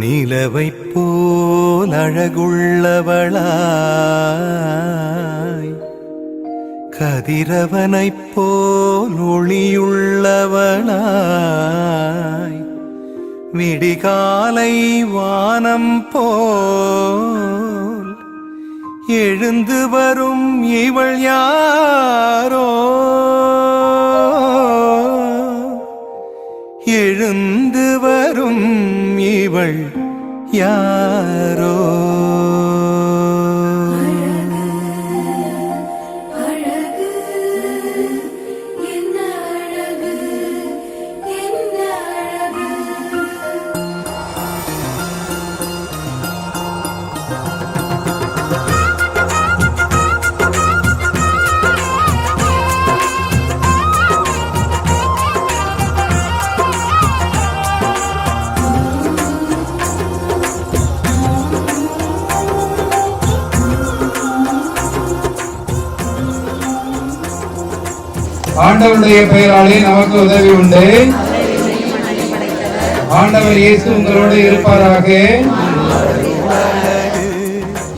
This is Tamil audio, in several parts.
நிலவைப் போல் அழகுள்ளவளாய், கதிரவனைப் போல் ஒளியுள்ளவளாய், விடிகாலை வானம் போல் எழுந்து வரும் இவள் யாரோ, எழுந்து வரும் இவள் யாரோ. ஆண்டவருடைய பெயராலே நமக்கு உதவி உண்டு. ஆண்டவர் இயேசு உங்களோடு இருப்பாராக.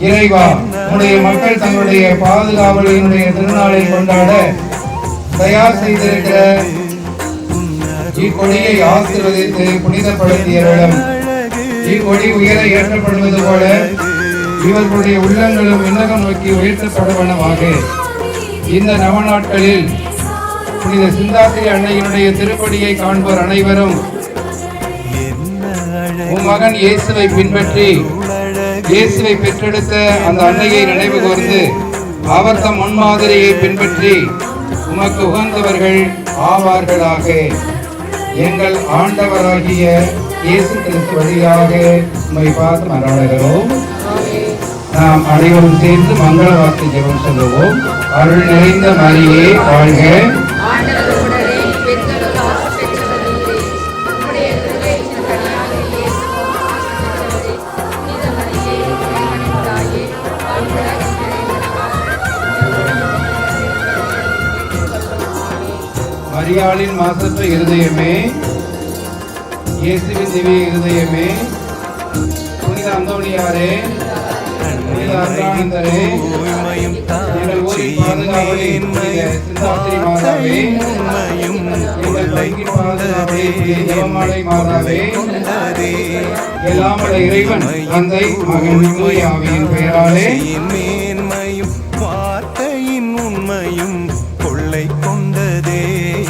இறைவா, உன்னுடைய மக்கள் தங்களுடைய பாதுகாவலினுடைய திருநாளை கொண்டாட தயார் செய்திருக்கிற இக்கொடியை ஆசீர்வதித்து புனிதப்படுத்தியவர்களும் இக்கொடி உயர ஏற்றப்படுவது போல இவர்களுடைய உள்ளங்களும் விண்ணகம் நோக்கி உயர்த்தப்படுவனமாக இந்த நவநாட்களில் புனித சிந்தாத்திரி அன்னையினுடைய திருப்படியை காண்போர் அனைவரும் உன் மகன் இயேசுவை பின்பற்றி இயேசுவை பெற்றெடுத்த அந்த அன்னையை நினைவு கூர்ந்து அவர் தம் முன்மாதிரியை பின்பற்றி உமக்கு உகந்தவர்கள் ஆவார்களாக. எங்கள் ஆண்டவராகிய இயேசு கிறிஸ்து வழியாக உம்மை பார்த்து மன்றாடுகிறோம். நாம் அனைவரும் சேர்ந்து மங்கள வார்த்தை ஜெபம் சொல்லுவோம். அருள் நிறைந்த மரியே வாழ்க, மரியாளின் மாசற்ற இருதயமே, இயேசுவின் திவ்ய இருதயமே, புனித அந்தோணியாரே, புனித அர்த்தானந்தரே, எங்கள் ஊரின் பாதுகாவலே, புனித சிந்தாத்திரி மாதாவே, எங்கள் பங்கின் பாதுகாவலே, ஜெபமாலை மாதாவே, எல்லாம் வல்ல இறைவன் தந்தை மகன் தூய ஆவியின் பெயராலே மேன்மையும் வார்த்தையின் உண்மையும் கொள்ளை கொண்டதே,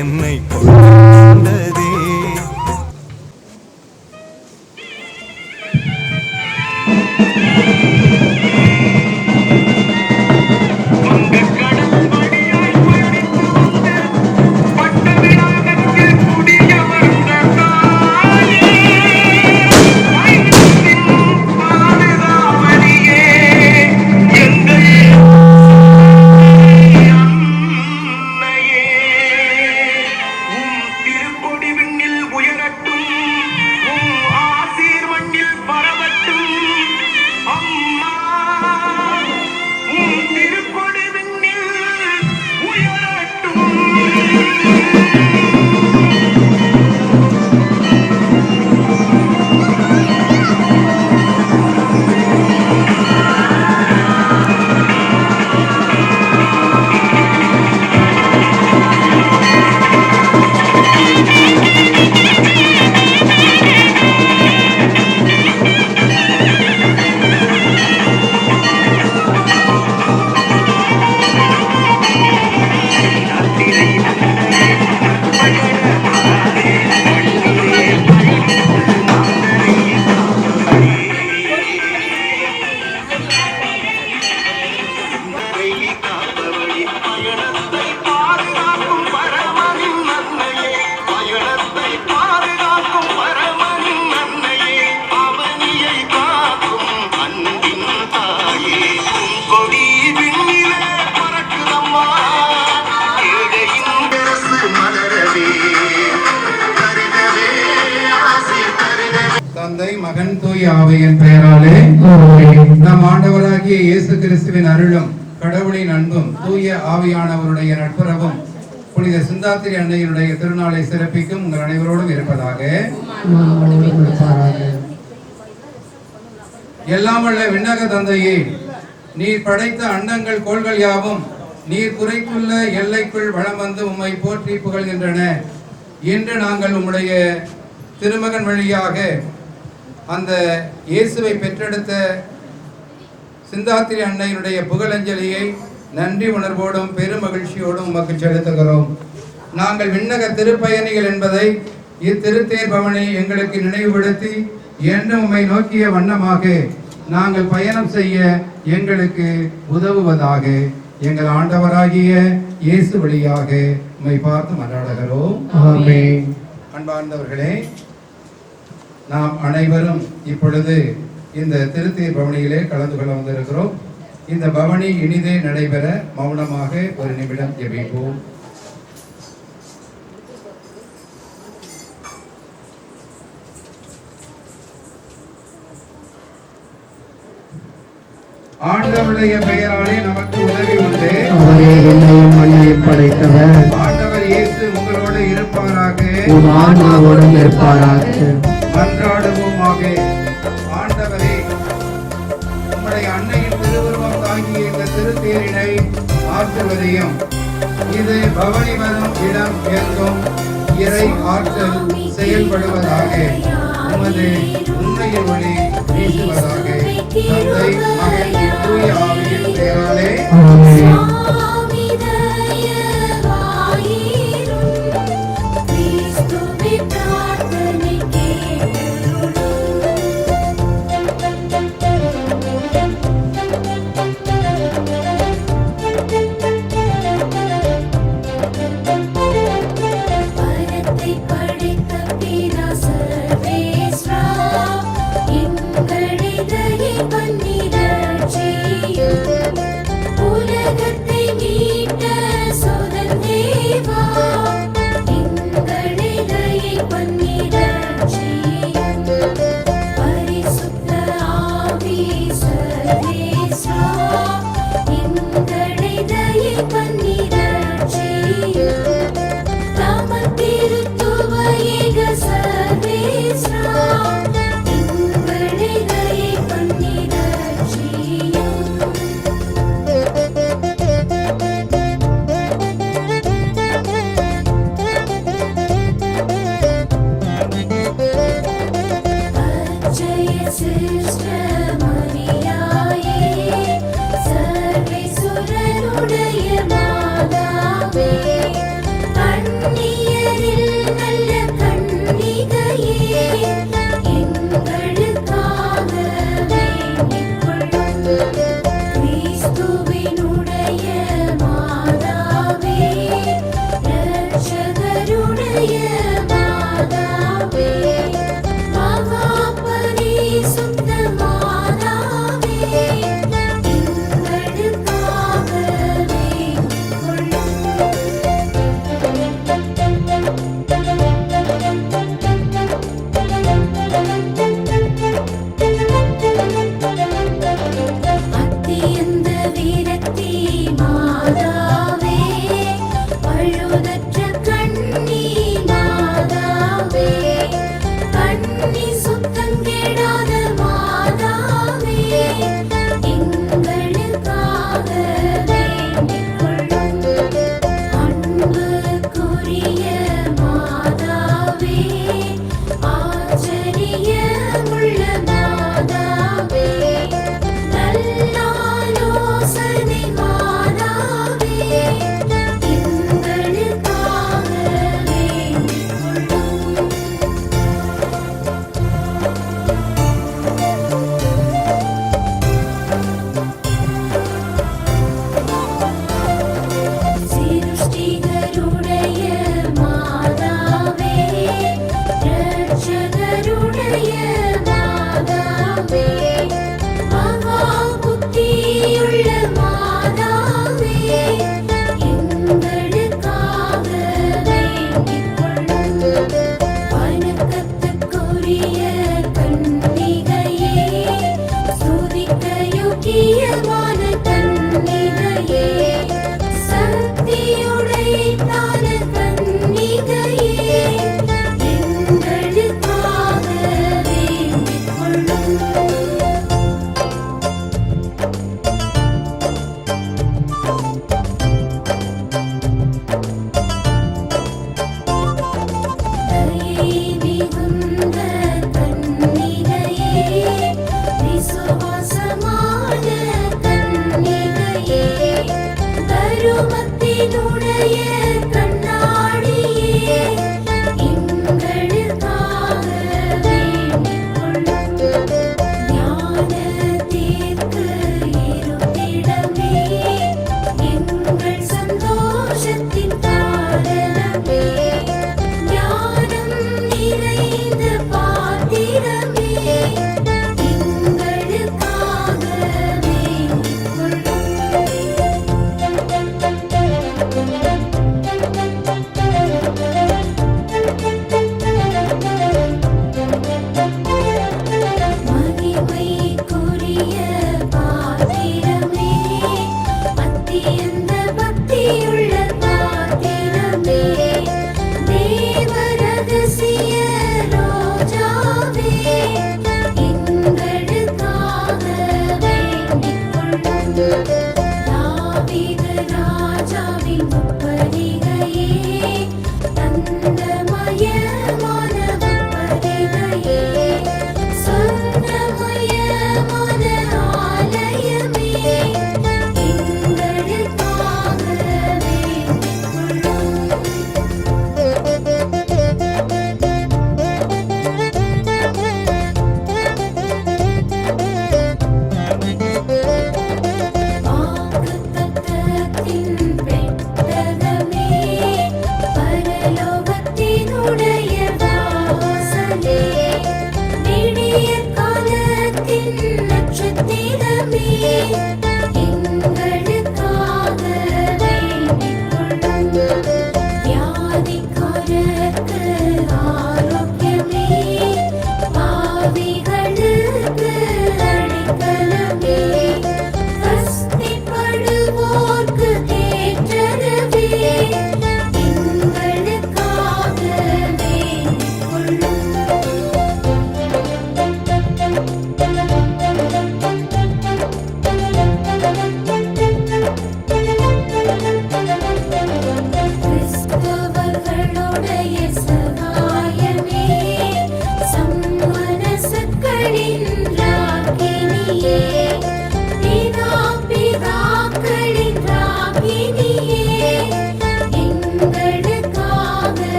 என்னை கொண்டதே. தந்தை மகன் தூய ஆவியின் பெயராலே நம் ஆண்டவராகிய இயேசு கிறிஸ்துவின் அருளும் கடவுளின் அன்பும் தூய ஆவியானவருடைய நட்புறவும் புனித சிந்தாத்திரி அன்னையினுடைய திருநாளை சிறப்பிக்கும் உங்கள் அனைவரோடும் இருப்பதாக. எல்லாம் வல்ல விண்ணக தந்தையே, நீர் படைத்த அண்டங்கள் கோள்கள் யாவும் நீர் குறைத்துள்ள எல்லைக்குள் வளம் வந்து உம்மை போற்றி புகழ்கின்றன. இன்று நாங்கள் உம்முடைய திருமகன் வழியாக அந்த இயேசுவை பெற்றெடுத்த சிந்தாத்திரி அன்னையினுடைய புகழஞ்சலியை நன்றி உணர்வோடும் பெருமகிழ்ச்சியோடும் உமக்கு செலுத்துகிறோம். நாங்கள் விண்ணக திருப்பயணிகள் என்பதை இத்திருத்தேர் பவனி எங்களுக்கு நினைவுபடுத்தி என்றும் உம்மை நோக்கிய வண்ணமாக நாங்கள் பயணம் செய்ய எங்களுக்கு உதவுவதாக எங்கள் ஆண்டவராகிய இயேசு வழியாக உம்மை பார்த்து மன்றாடுகிறோம். ஆமென். அன்பார்ந்தவர்களே, நாம் அனைவரும் இப்பொழுது இந்த திருத்தேர் பவனியிலே கலந்து கொள்ள வந்திருக்கிறோம். இந்த பவனி இனிதே நடைபெற மௌனமாக ஒரு நிமிடம் ஜெபிப்போம். ஆண்டவருடைய பெயராலே நமக்கு உதவி உண்டு. அவரே விண்ணையும் மண்ணையும் படைத்தவர். ஆண்டவர் இயேசு உங்களோடு இருப்பாராக. உம் ஆன்மாவோடும் இருப்பாராக. மன்றாடுவோமாக. ஆண்டவரே, உம்முடைய அன்னையின் திருவுருவம் தாங்கிய இந்த திருத்தேரினை ஆற்றுவதையும் இது பவனி வரும் இடம் எங்கும் இறை ஆற்றல் செயல்படுவதாக உமது உண்மையின் வழி வீசுவதாக. தந்தை, மகன், தூய ஆவியின் பெயராலே ஆமென்.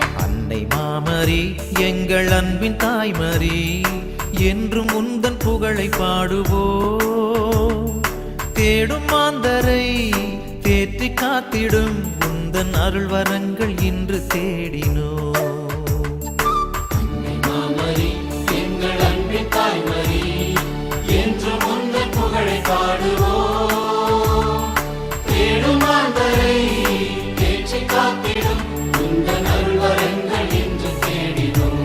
தாய்மரி எங்கள் அன்பின் தாய்மரி என்றும் உந்தன் புகழை பாடுவோம். தேடும் மாந்தரை தேற்றி காத்திடும் உந்தன் அருள் வரங்கள் இன்று தேடினோம். எங்கள் அன்பின் தாய்மரி என்றும் உந்தன் புகழை பாடுவோம். தேடும் மாந்தரை தேற்றி காத்திடும் உந்தன் அருள் வரங்கள் இன்று தேடினோம்.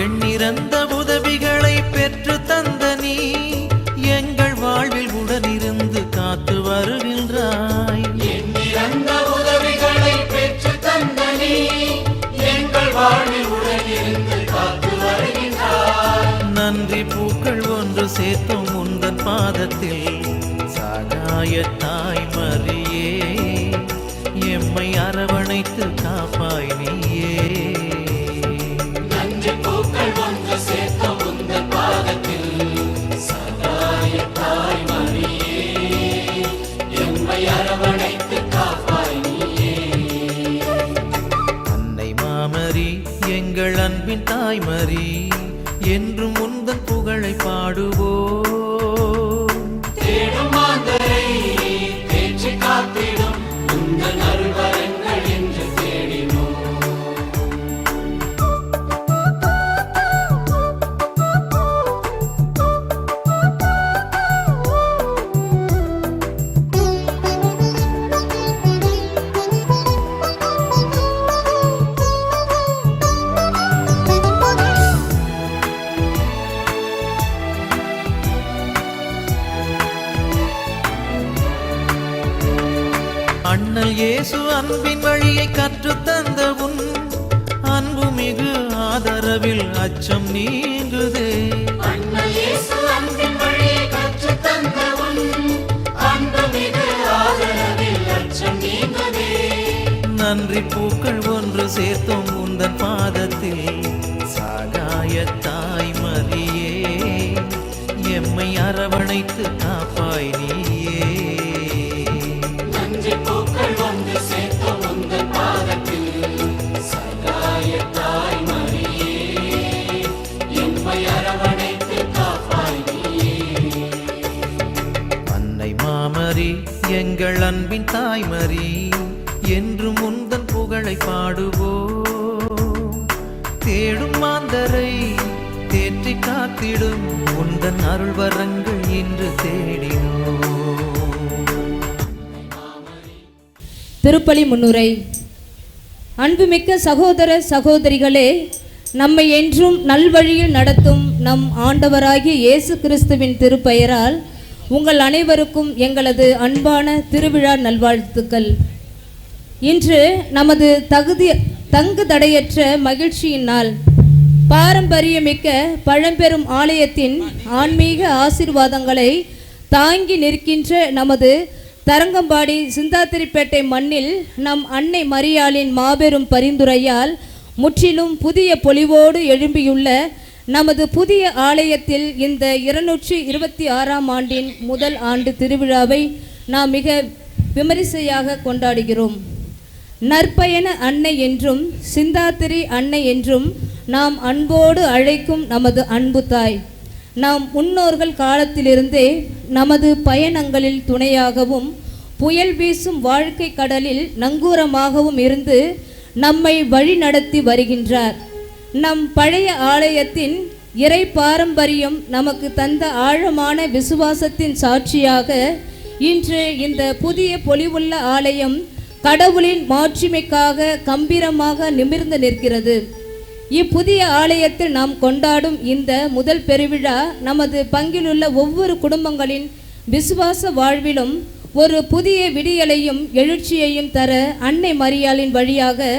எண்ணிறந்த உதவிகளை பெற்று தந்த நீ எங்கள் வாழ்வில் உடனிருந்து காத்து வருகின்றாய். எண்ணிறந்த உதவிகளை பெற்று தந்த நீ எங்கள் வாழ்வில் உடனிருந்து காத்து வருகின்றாய். நன்றி பூக்கள் ஒன்று சேர்த்தோம் உந்தன் பாதத்தில். சகாய தாய்மரியே எம்மை அரவணைத்து காப்பாய் நீயே. எங்கள் அன்பின் தாய்மரி என்றும் உந்தன் புகழை பாடுவோம். தேடும் மாந்தரை தேற்றி காத்து அண்ணல் இயேசு அன்பின் வழியை கற்றுத்தந்த உன் அன்பு மிகு ஆதரவில் அச்சம் நீங்குதே. அண்ணல் இயேசு அன்பின் வழியை கற்றுத்தந்த உன் அன்புமிகு ஆதரவில் அச்சம் நீங்குதே. நன்றி பூக்கள் ஒன்று சேர்த்தோம் உந்தன் பாதத்தில். சகாய தாய் மரியே, எம்மை அரவணைத்து காப்பாய் நீயே. நன்றி பூக்கள் ஒன்று சேர்த்தோம் உந்தன் பாதத்தில். சகாய தாய் மரியே, எம்மை அரவணைத்து காப்பாய் நீயே. அன்னை மாமரி எங்கள் அன்பின் தாய்மரி, என்றும் உந்தன் புகழை பாடுவோம். தேடும் மாந்தரை தேற்றி காத்திடும் உந்தன் அருள் வரங்கள் இன்று தேடினோம். திருப்பலி முன்னுரை. அன்புமிக்க சகோதர சகோதரிகளே, நம்மை என்றும் நல்வழியில் நடத்தும் நம் ஆண்டவராகிய இயேசு கிறிஸ்துவின் திருப்பெயரால் உங்கள் அனைவருக்கும் எங்களது அன்பான திருவிழா நல்வாழ்த்துக்கள். இன்று நமது தங்கு தடையற்ற மகிழ்ச்சியின் நாள். பாரம்பரியமிக்க பழம்பெரும் ஆலயத்தின் ஆன்மீக ஆசீர்வாதங்களை தாங்கி நிற்கின்ற நமது தரங்கம்பாடி சிந்தாதிரிப்பேட்டை மண்ணில் நம் அன்னை மரியாளின் மாபெரும் பரிந்துரையால் முற்றிலும் புதிய பொலிவோடு எழும்பியுள்ள நமது புதிய ஆலயத்தில் இந்த 226ஆம் ஆண்டின் முதல் ஆண்டு திருவிழாவை நாம் மிக விமரிசையாக கொண்டாடுகிறோம். நற்பயண அன்னை என்றும் சிந்தாத்திரி அன்னை என்றும் நாம் அன்போடு அழைக்கும் நமது அன்பு தாய், நாம் முன்னோர்கள் காலத்திலிருந்தே நமது பயணங்களில் துணையாகவும் புயல் வீசும் வாழ்க்கை கடலில் நங்கூரமாகவும் இருந்து நம்மை வழிநடத்தி வருகின்றார். நம் பழைய ஆலயத்தின் இறை பாரம்பரியம் நமக்கு தந்த ஆழமான விசுவாசத்தின் சாட்சியாக இன்று இந்த புதிய பொலிவுள்ள ஆலயம் கடவுளின் மாட்சிமைக்காக கம்பீரமாக நிமிர்ந்து நிற்கிறது. இப்புதிய ஆலயத்தில் நாம் கொண்டாடும் இந்த முதல் பெருவிழா நமது பங்கிலுள்ள ஒவ்வொரு குடும்பங்களின் விசுவாச வாழ்விலும் ஒரு புதிய விடியலையும் எழுச்சியையும் தர அன்னை மரியாளின் வழியாக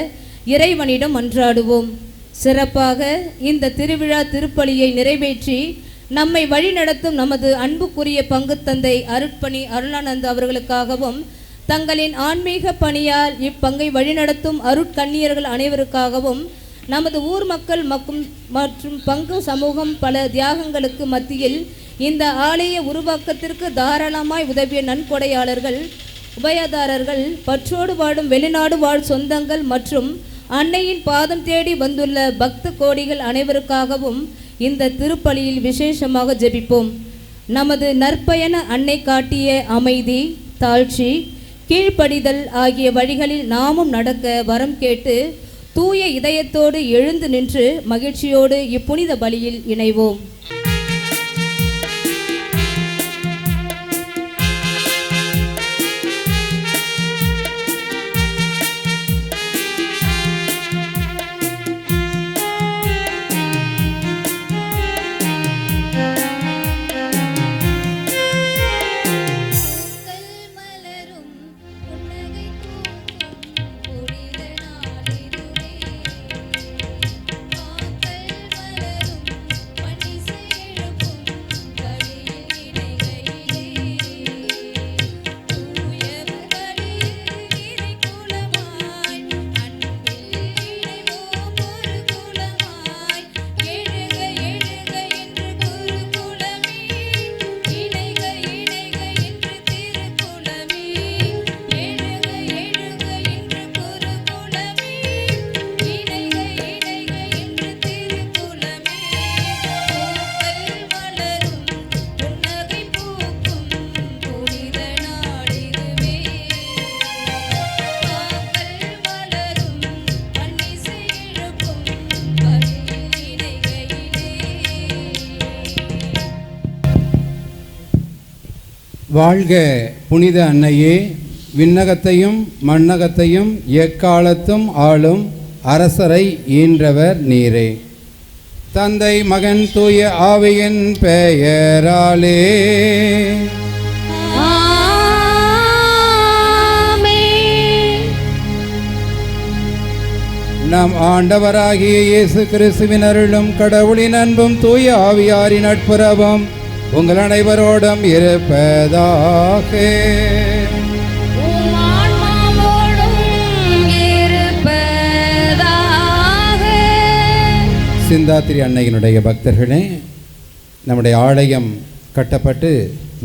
இறைவனிடம் மன்றாடுவோம். சிறப்பாக இந்த திருவிழா திருப்பலியை நிறைவேற்றி நம்மை வழிநடத்தும் நமது அன்புக்குரிய பங்கு தந்தை அருட்பணி அருளானந்த் அவர்களுக்காகவும், தங்களின் ஆன்மீக பணியால் இப்பங்கை வழிநடத்தும் அருட்கண்ணியர்கள் அனைவருக்காகவும், நமது ஊர் மக்கள் மற்றும் பங்கு சமூகம் பல தியாகங்களுக்கு மத்தியில் இந்த ஆலய உருவாக்கத்திற்கு தாராளமாய் உதவிய நன்கொடையாளர்கள், உபயதாரர்கள், பற்றோடு வாடும் வெளிநாடு வாழ் சொந்தங்கள் மற்றும் அன்னையின் பாதம் தேடி வந்துள்ள பக்த கோடிகள் அனைவருக்காகவும் இந்த திருப்பலியில் விசேஷமாக ஜெபிப்போம். நமது நற்பயண அன்னை காட்டிய அமைதி, தாழ்ச்சி, கீழ்ப்படிதல் ஆகிய வழிகளில் நாமும் நடக்க வரம் கேட்டு தூய இதயத்தோடு எழுந்து நின்று மகிழ்ச்சியோடு இப்புனித பலியில் இணைவோம். வாழ்க புனித அன்னையே, விண்ணகத்தையும் மண்ணகத்தையும் எக்காலத்தும் ஆளும் அரசரை ஈன்றவர் நீரே. தந்தை மகன் தூய ஆவியின் பெயராலே ஆமென். நம் ஆண்டவராகிய இயேசு கிறிஸ்துவின் அருளும் கடவுளின் அன்பும் தூய ஆவியாரின் நட்புறவும் உங்கள் அனைவரோடும் இருப்பதாக. சிந்தாத்திரி அன்னையினுடைய பக்தர்களே, நம்முடைய ஆலயம் கட்டப்பட்டு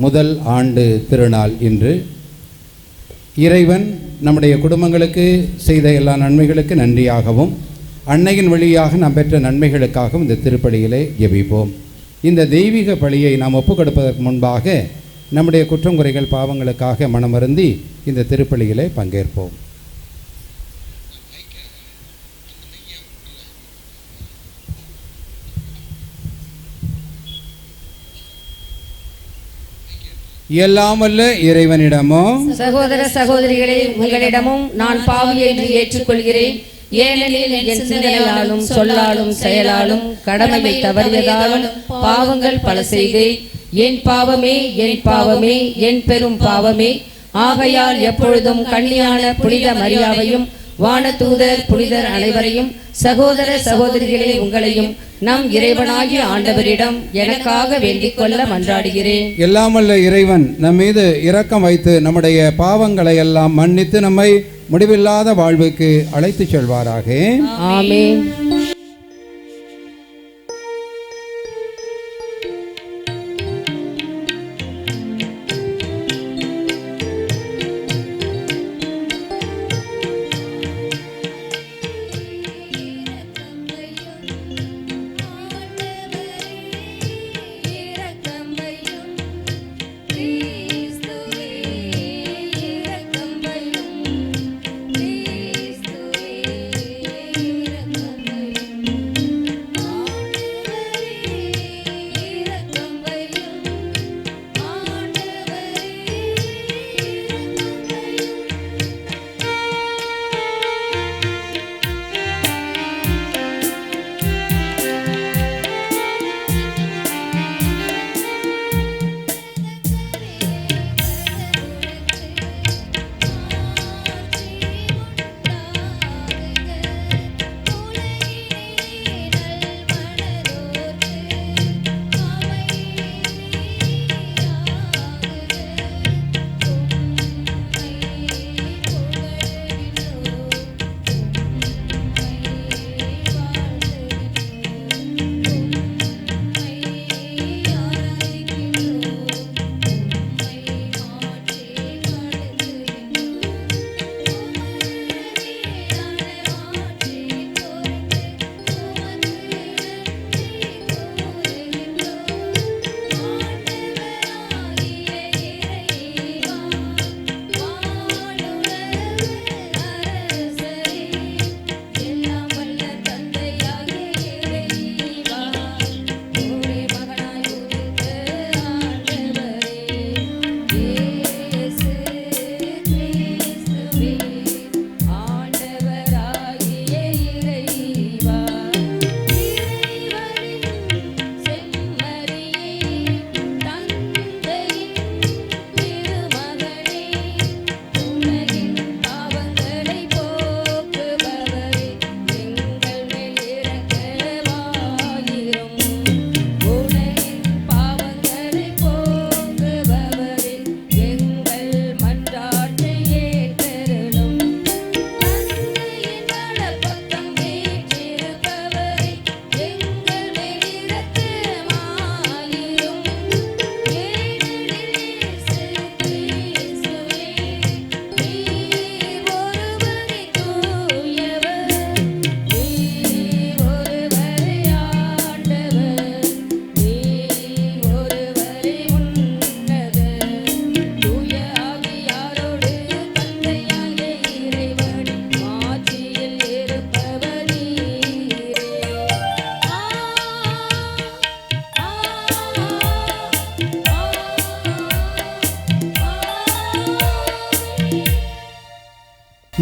முதல் ஆண்டு திருநாள் இன்று. இறைவன் நம்முடைய குடும்பங்களுக்கு செய்த எல்லா நன்மைகளுக்கு நன்றியாகவும் அன்னையின் வழியாக நாம் பெற்ற நன்மைகளுக்காகவும் இந்த திருப்பலியிலே ஜெபிப்போம். இந்த தெய்வீக பலியை நாம் ஒப்புக் கொடுப்பதற்கு முன்பாக நம்முடைய குற்றம் குறைகள் பாவங்களுக்காக மனமருந்தி இந்த திருப்பலியிலே பங்கேற்போம். எல்லாம் வல்ல இறைவனிடமும் சகோதர சகோதரிகளே, உங்களிடமும் நான் பாவி என்று ஏற்றுக்கொள்கிறேன். ஏனெனில் என் சிந்தனையாலும் சொல்லாலும் செயலாலும் கடமையை தவறியதாலும் பாவங்கள் பல செய்தேன். என் பாவமே, என் பாவமே, என் பெரும் பாவமே. ஆகையால் எப்பொழுதும் கன்னியான புனித மரியாவையும் வானதூதர் புனிதர் அனைவரையும் சகோதர சகோதரிகளே உங்களையும் நம் இறைவனாகிய ஆண்டவரிடம் எனக்காக வேண்டிக் கொள்ள மன்றாடுகிறேன். எல்லாம் வல்ல இறைவன் நம் மீது இரக்கம் வைத்து நம்முடைய பாவங்களை எல்லாம் மன்னித்து நம்மை முடிவில்லாத வாழ்வுக்கு அழைத்துச் செல்வாராக. ஆமென்.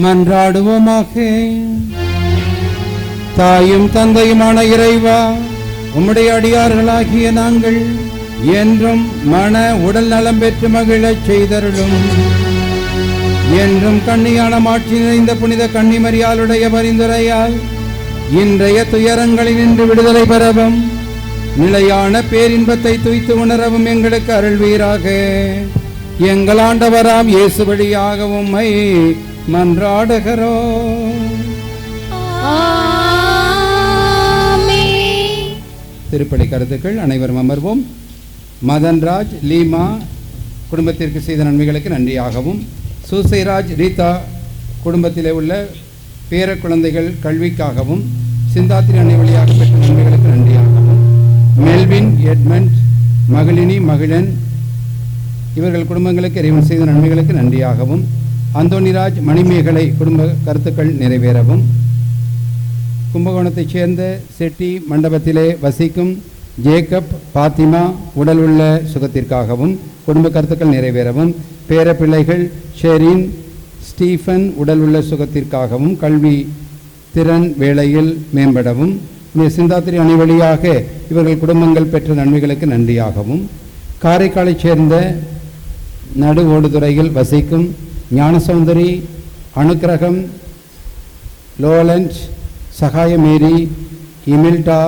மன்றாடுவோமாக. தாயும் தந்தையுமான இறைவா, உம்முடைய அடியார்களாகிய நாங்கள் என்றும் மன உடல் நலம் பெற்று மகிழச் செய்தருளும். என்றும் கன்னியான மாட்சி நிறைந்த புனித கன்னிமரியாளுடைய பரிந்துரையால் இன்றைய துயரங்களினின்று விடுதலை பெறவும் நிலையான பேரின்பத்தை துய்த்து உணரவும் எங்களுக்கு அருள்வீராக. எங்கள் ஆண்டவராம் இயேசு வழியாக உம்மை மன்றாடுகிறோம். திருப்பலி கருத்துக்கள். அனைவரும் அமர்வோம். மதன்ராஜ் லீமா குடும்பத்திற்கு செய்த நன்மைகளுக்கு நன்றியாகவும், சூசைராஜ் ரீதா குடும்பத்திலே உள்ள பேர குழந்தைகள் கல்விக்காகவும், சிந்தாத்திரி அன்னை வழியாக பெற்ற நன்மைகளுக்கு நன்றியாகவும், மெல்வின் எட்மண்ட் மகளினி மகிழன் இவர்கள் குடும்பங்களுக்கு இறைவன் செய்த நன்மைகளுக்கு நன்றியாகவும், அந்தோணிராஜ் மணிமேகலை குடும்ப கருத்துக்கள் நிறைவேறவும், கும்பகோணத்தைச் சேர்ந்த செட்டி மண்டபத்திலே வசிக்கும் ஜேக்கப் பாத்திமா உடல் உள்ள சுகத்திற்காகவும் குடும்ப கருத்துக்கள் நிறைவேறவும், பேர பிள்ளைகள் ஷெரீன் ஸ்டீஃபன் உடல் உள்ள சுகத்திற்காகவும் கல்வி திறன் வேளையில் மேம்படவும், சிந்தாத்திரி அணை வழியாக இவர்கள் குடும்பங்கள் பெற்ற நன்மைகளுக்கு நன்றியாகவும், காரைக்காலைச் சேர்ந்த நடு ஓடுதுறையில் வசிக்கும் ஞானசௌந்தரி அனுக்கிரகம் லோலண்ட் சகாயமேரி இமில்டா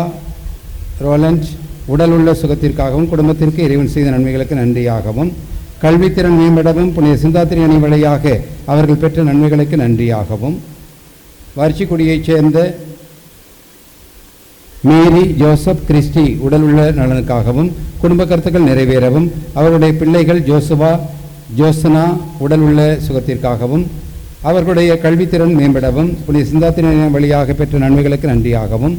ரோலண்ட் உடல் உள்ள சுகத்திற்காகவும் குடும்பத்திற்கு இறைவன் செய்த நன்மைகளுக்கு நன்றியாகவும், கல்வித்திறன் மேம்படவும் புனித சிந்தாத்திரி அணை வழியாக அவர்கள் பெற்ற நன்மைகளுக்கு நன்றியாகவும், வரிச்சிக்குடியைச் சேர்ந்த மேரி ஜோசப் கிறிஸ்டி உடல் உள்ள நலனுக்காகவும் குடும்ப கருத்துக்கள் நிறைவேறவும், அவருடைய பிள்ளைகள் ஜோசுவா ஜோசனா உடல் உள்ள சுகத்திற்காகவும் அவர்களுடைய கல்வித்திறன் மேம்படவும் புனித சிந்தாத்திரி அணை வழியாக பெற்ற நன்மைகளுக்கு நன்றியாகவும்,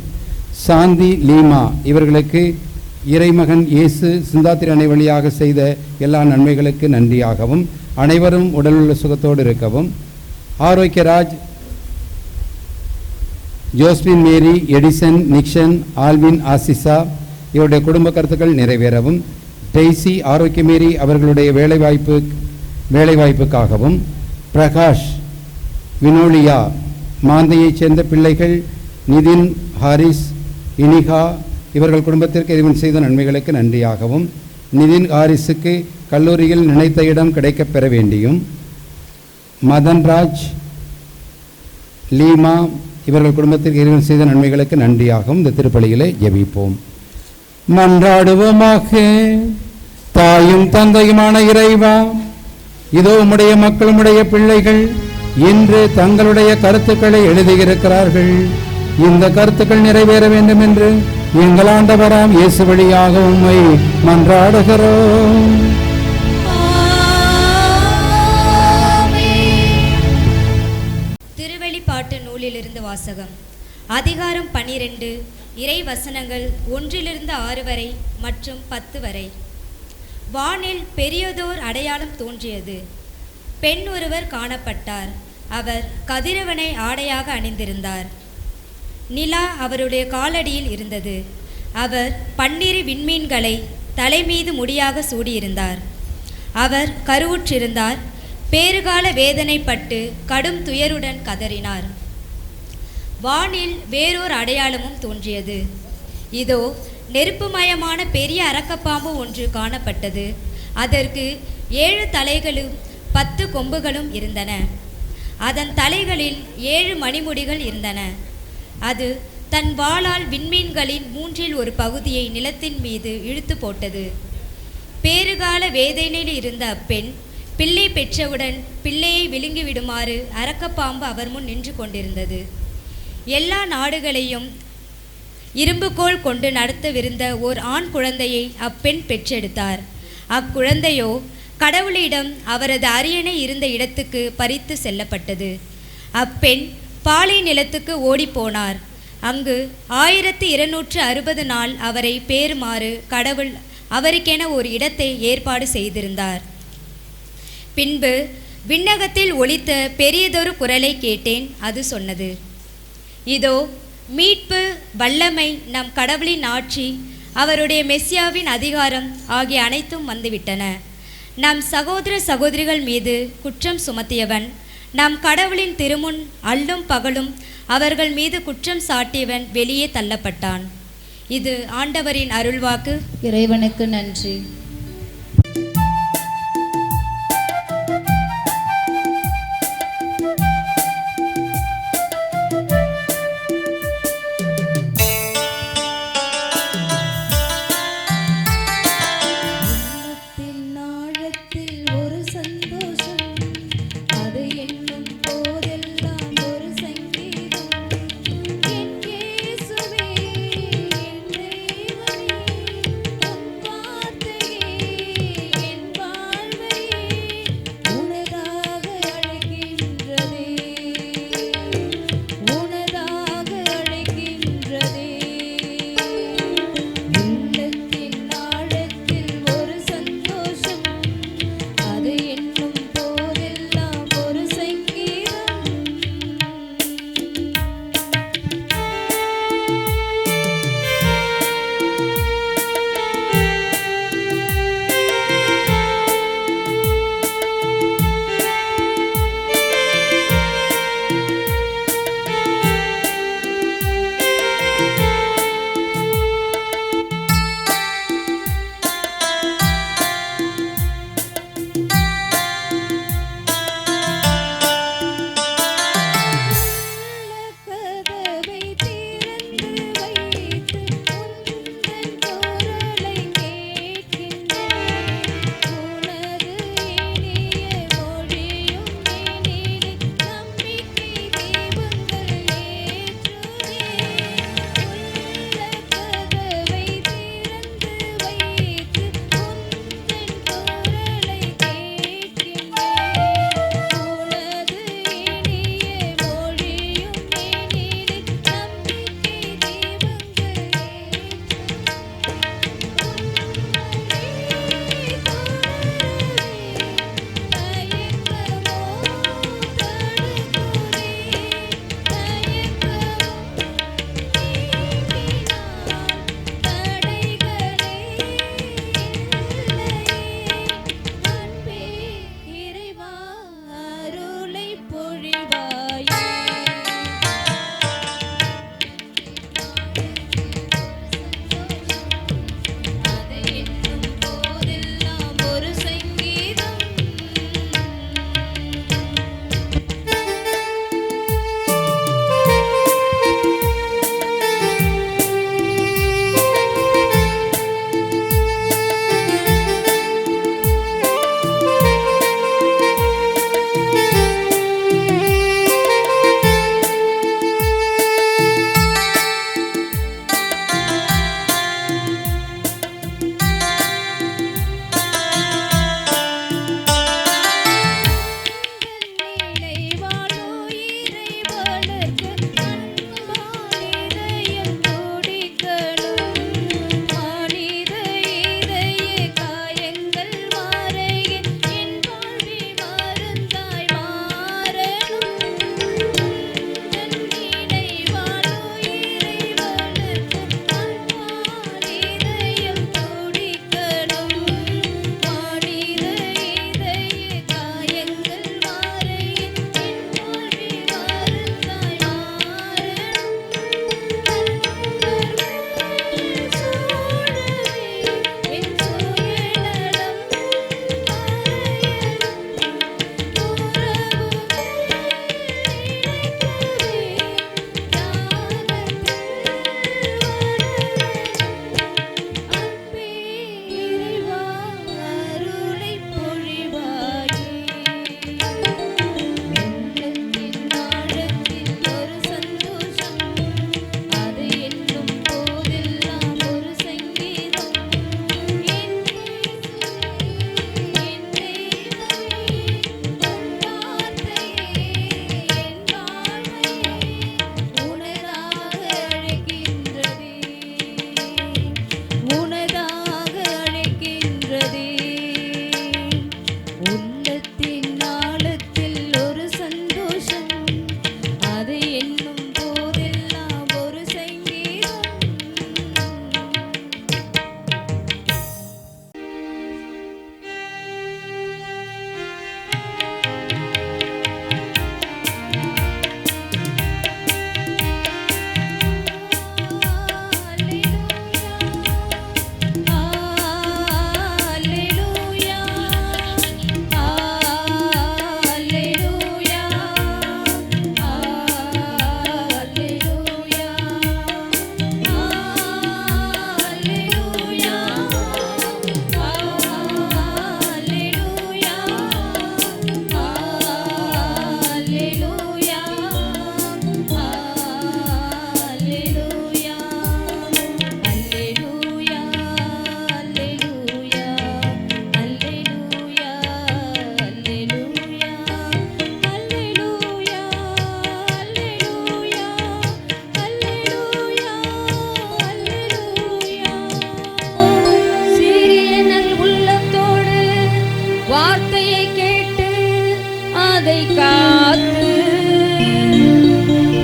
சாந்தி லீமா இவர்களுக்கு இறைமகன் இயேசு சிந்தாத்திரி அணை வழியாக செய்த எல்லா நன்மைகளுக்கு நன்றியாகவும், அனைவரும் உடலுள்ள சுகத்தோடு இருக்கவும், ஆரோக்கியராஜ் ஜோஸ்பின் மேரி எடிசன் நிக்சன் ஆல்வின் ஆசிசா இவருடைய குடும்ப கருத்துக்கள் நிறைவேறவும், டெய்சி ஆரோக்கியமேரி அவர்களுடைய வேலைவாய்ப்புக்காகவும், பிரகாஷ் வினோலியா மாந்தையைச் சேர்ந்த பிள்ளைகள் நிதின் ஹாரிஸ் இனிகா இவர்கள் குடும்பத்திற்கு இறைவன் செய்த நன்மைகளுக்கு நன்றியாகவும், நிதின் ஹாரிஸுக்கு கல்லூரியில் நினைத்த இடம் கிடைக்கப் பெற வேண்டியும், மதன்ராஜ் லீமா இவர்கள் குடும்பத்திற்கு இறைவன் செய்த நன்மைகளுக்கு நன்றியாகவும் இந்த திருப்பலியிலே ஜெபிப்போம். மன்றாடுவோமாக. தாயும் தந்தையுமான இறைவா, இதோ உம்முடைய மக்கள் உம்முடைய பிள்ளைகள் இன்று தங்களுடைய கருத்துக்களை எழுதியிருக்கிறார்கள். இந்த கருத்துக்கள் நிறைவேற வேண்டும் என்று எங்கள் ஆண்டவராம் இயேசு வழியாக உம்மை மன்றாடுகிறோம். திருவெளிப்பாட்டு நூலிலிருந்து வாசகம். அதிகாரம் 12 இறை வசனங்கள் 1-6 வரை மற்றும் 10 வரை. வானில் பெரியதோர் அடையாளம் தோன்றியது. பெண் ஒருவர் காணப்பட்டார். அவர் கதிரவனை ஆடையாக அணிந்திருந்தார். நிலா அவருடைய காலடியில் இருந்தது. அவர் 12 விண்மீன்களை தலைமீது முடியாக சூடியிருந்தார். அவர் கருவுற்றிருந்தார். பேறுகால வேதனைப்பட்டு கடும் துயருடன் கதறினார். வானில் வேறொரு அடையாளமும் தோன்றியது. இதோ நெருப்புமயமான பெரிய அரக்கப்பாம்பு ஒன்று காணப்பட்டது. அதற்கு 7 தலைகளும் 10 கொம்புகளும் இருந்தன. அதன் தலைகளில் 7 மணிமுடிகள் இருந்தன. அது தன் வாளால் விண்மீன்களின் 1/3 பகுதியை நிலத்தின் மீது இழுத்து போட்டது. பேறுகால வேதனையில் இருந்த அப்பெண் பிள்ளை பெற்றவுடன் பிள்ளையை விழுங்கிவிடுமாறு அரக்கப்பாம்பு அவர் முன் நின்று கொண்டிருந்தது. எல்லா நாடுகளையும் இரும்புகோல் கொண்டு நடத்தவிருந்த ஓர் ஆண் குழந்தையை அப்பெண் பெற்றெடுத்தார். அக்குழந்தையோ கடவுளிடம் அவரது அரியணை இருந்த இடத்துக்கு பறித்து செல்லப்பட்டது. அப்பெண் பாலை நிலத்துக்கு ஓடிப்போனார். அங்கு 1260 நாள் அவரை பேறுமாறு கடவுள் அவருக்கென ஒரு இடத்தை ஏற்பாடு செய்திருந்தார். பின்பு விண்ணகத்தில் ஒலித்த பெரியதொரு குரலை கேட்டேன். அது சொன்னது, இதோ மீட்பு, வல்லமை, நம் கடவுளின் ஆட்சி, அவருடைய மெஸ்ஸியாவின் அதிகாரம் ஆகிய அனைத்தும் வந்துவிட்டன. நம் சகோதர சகோதரிகள் மீது குற்றம் சுமத்தியவன், நம் கடவுளின் திருமுன் அல்லும் பகலும் அவர்கள் மீது குற்றம் சாட்டியவன் வெளியே தள்ளப்பட்டான். இது ஆண்டவரின் அருள்வாக்கு. இறைவனுக்கு நன்றி.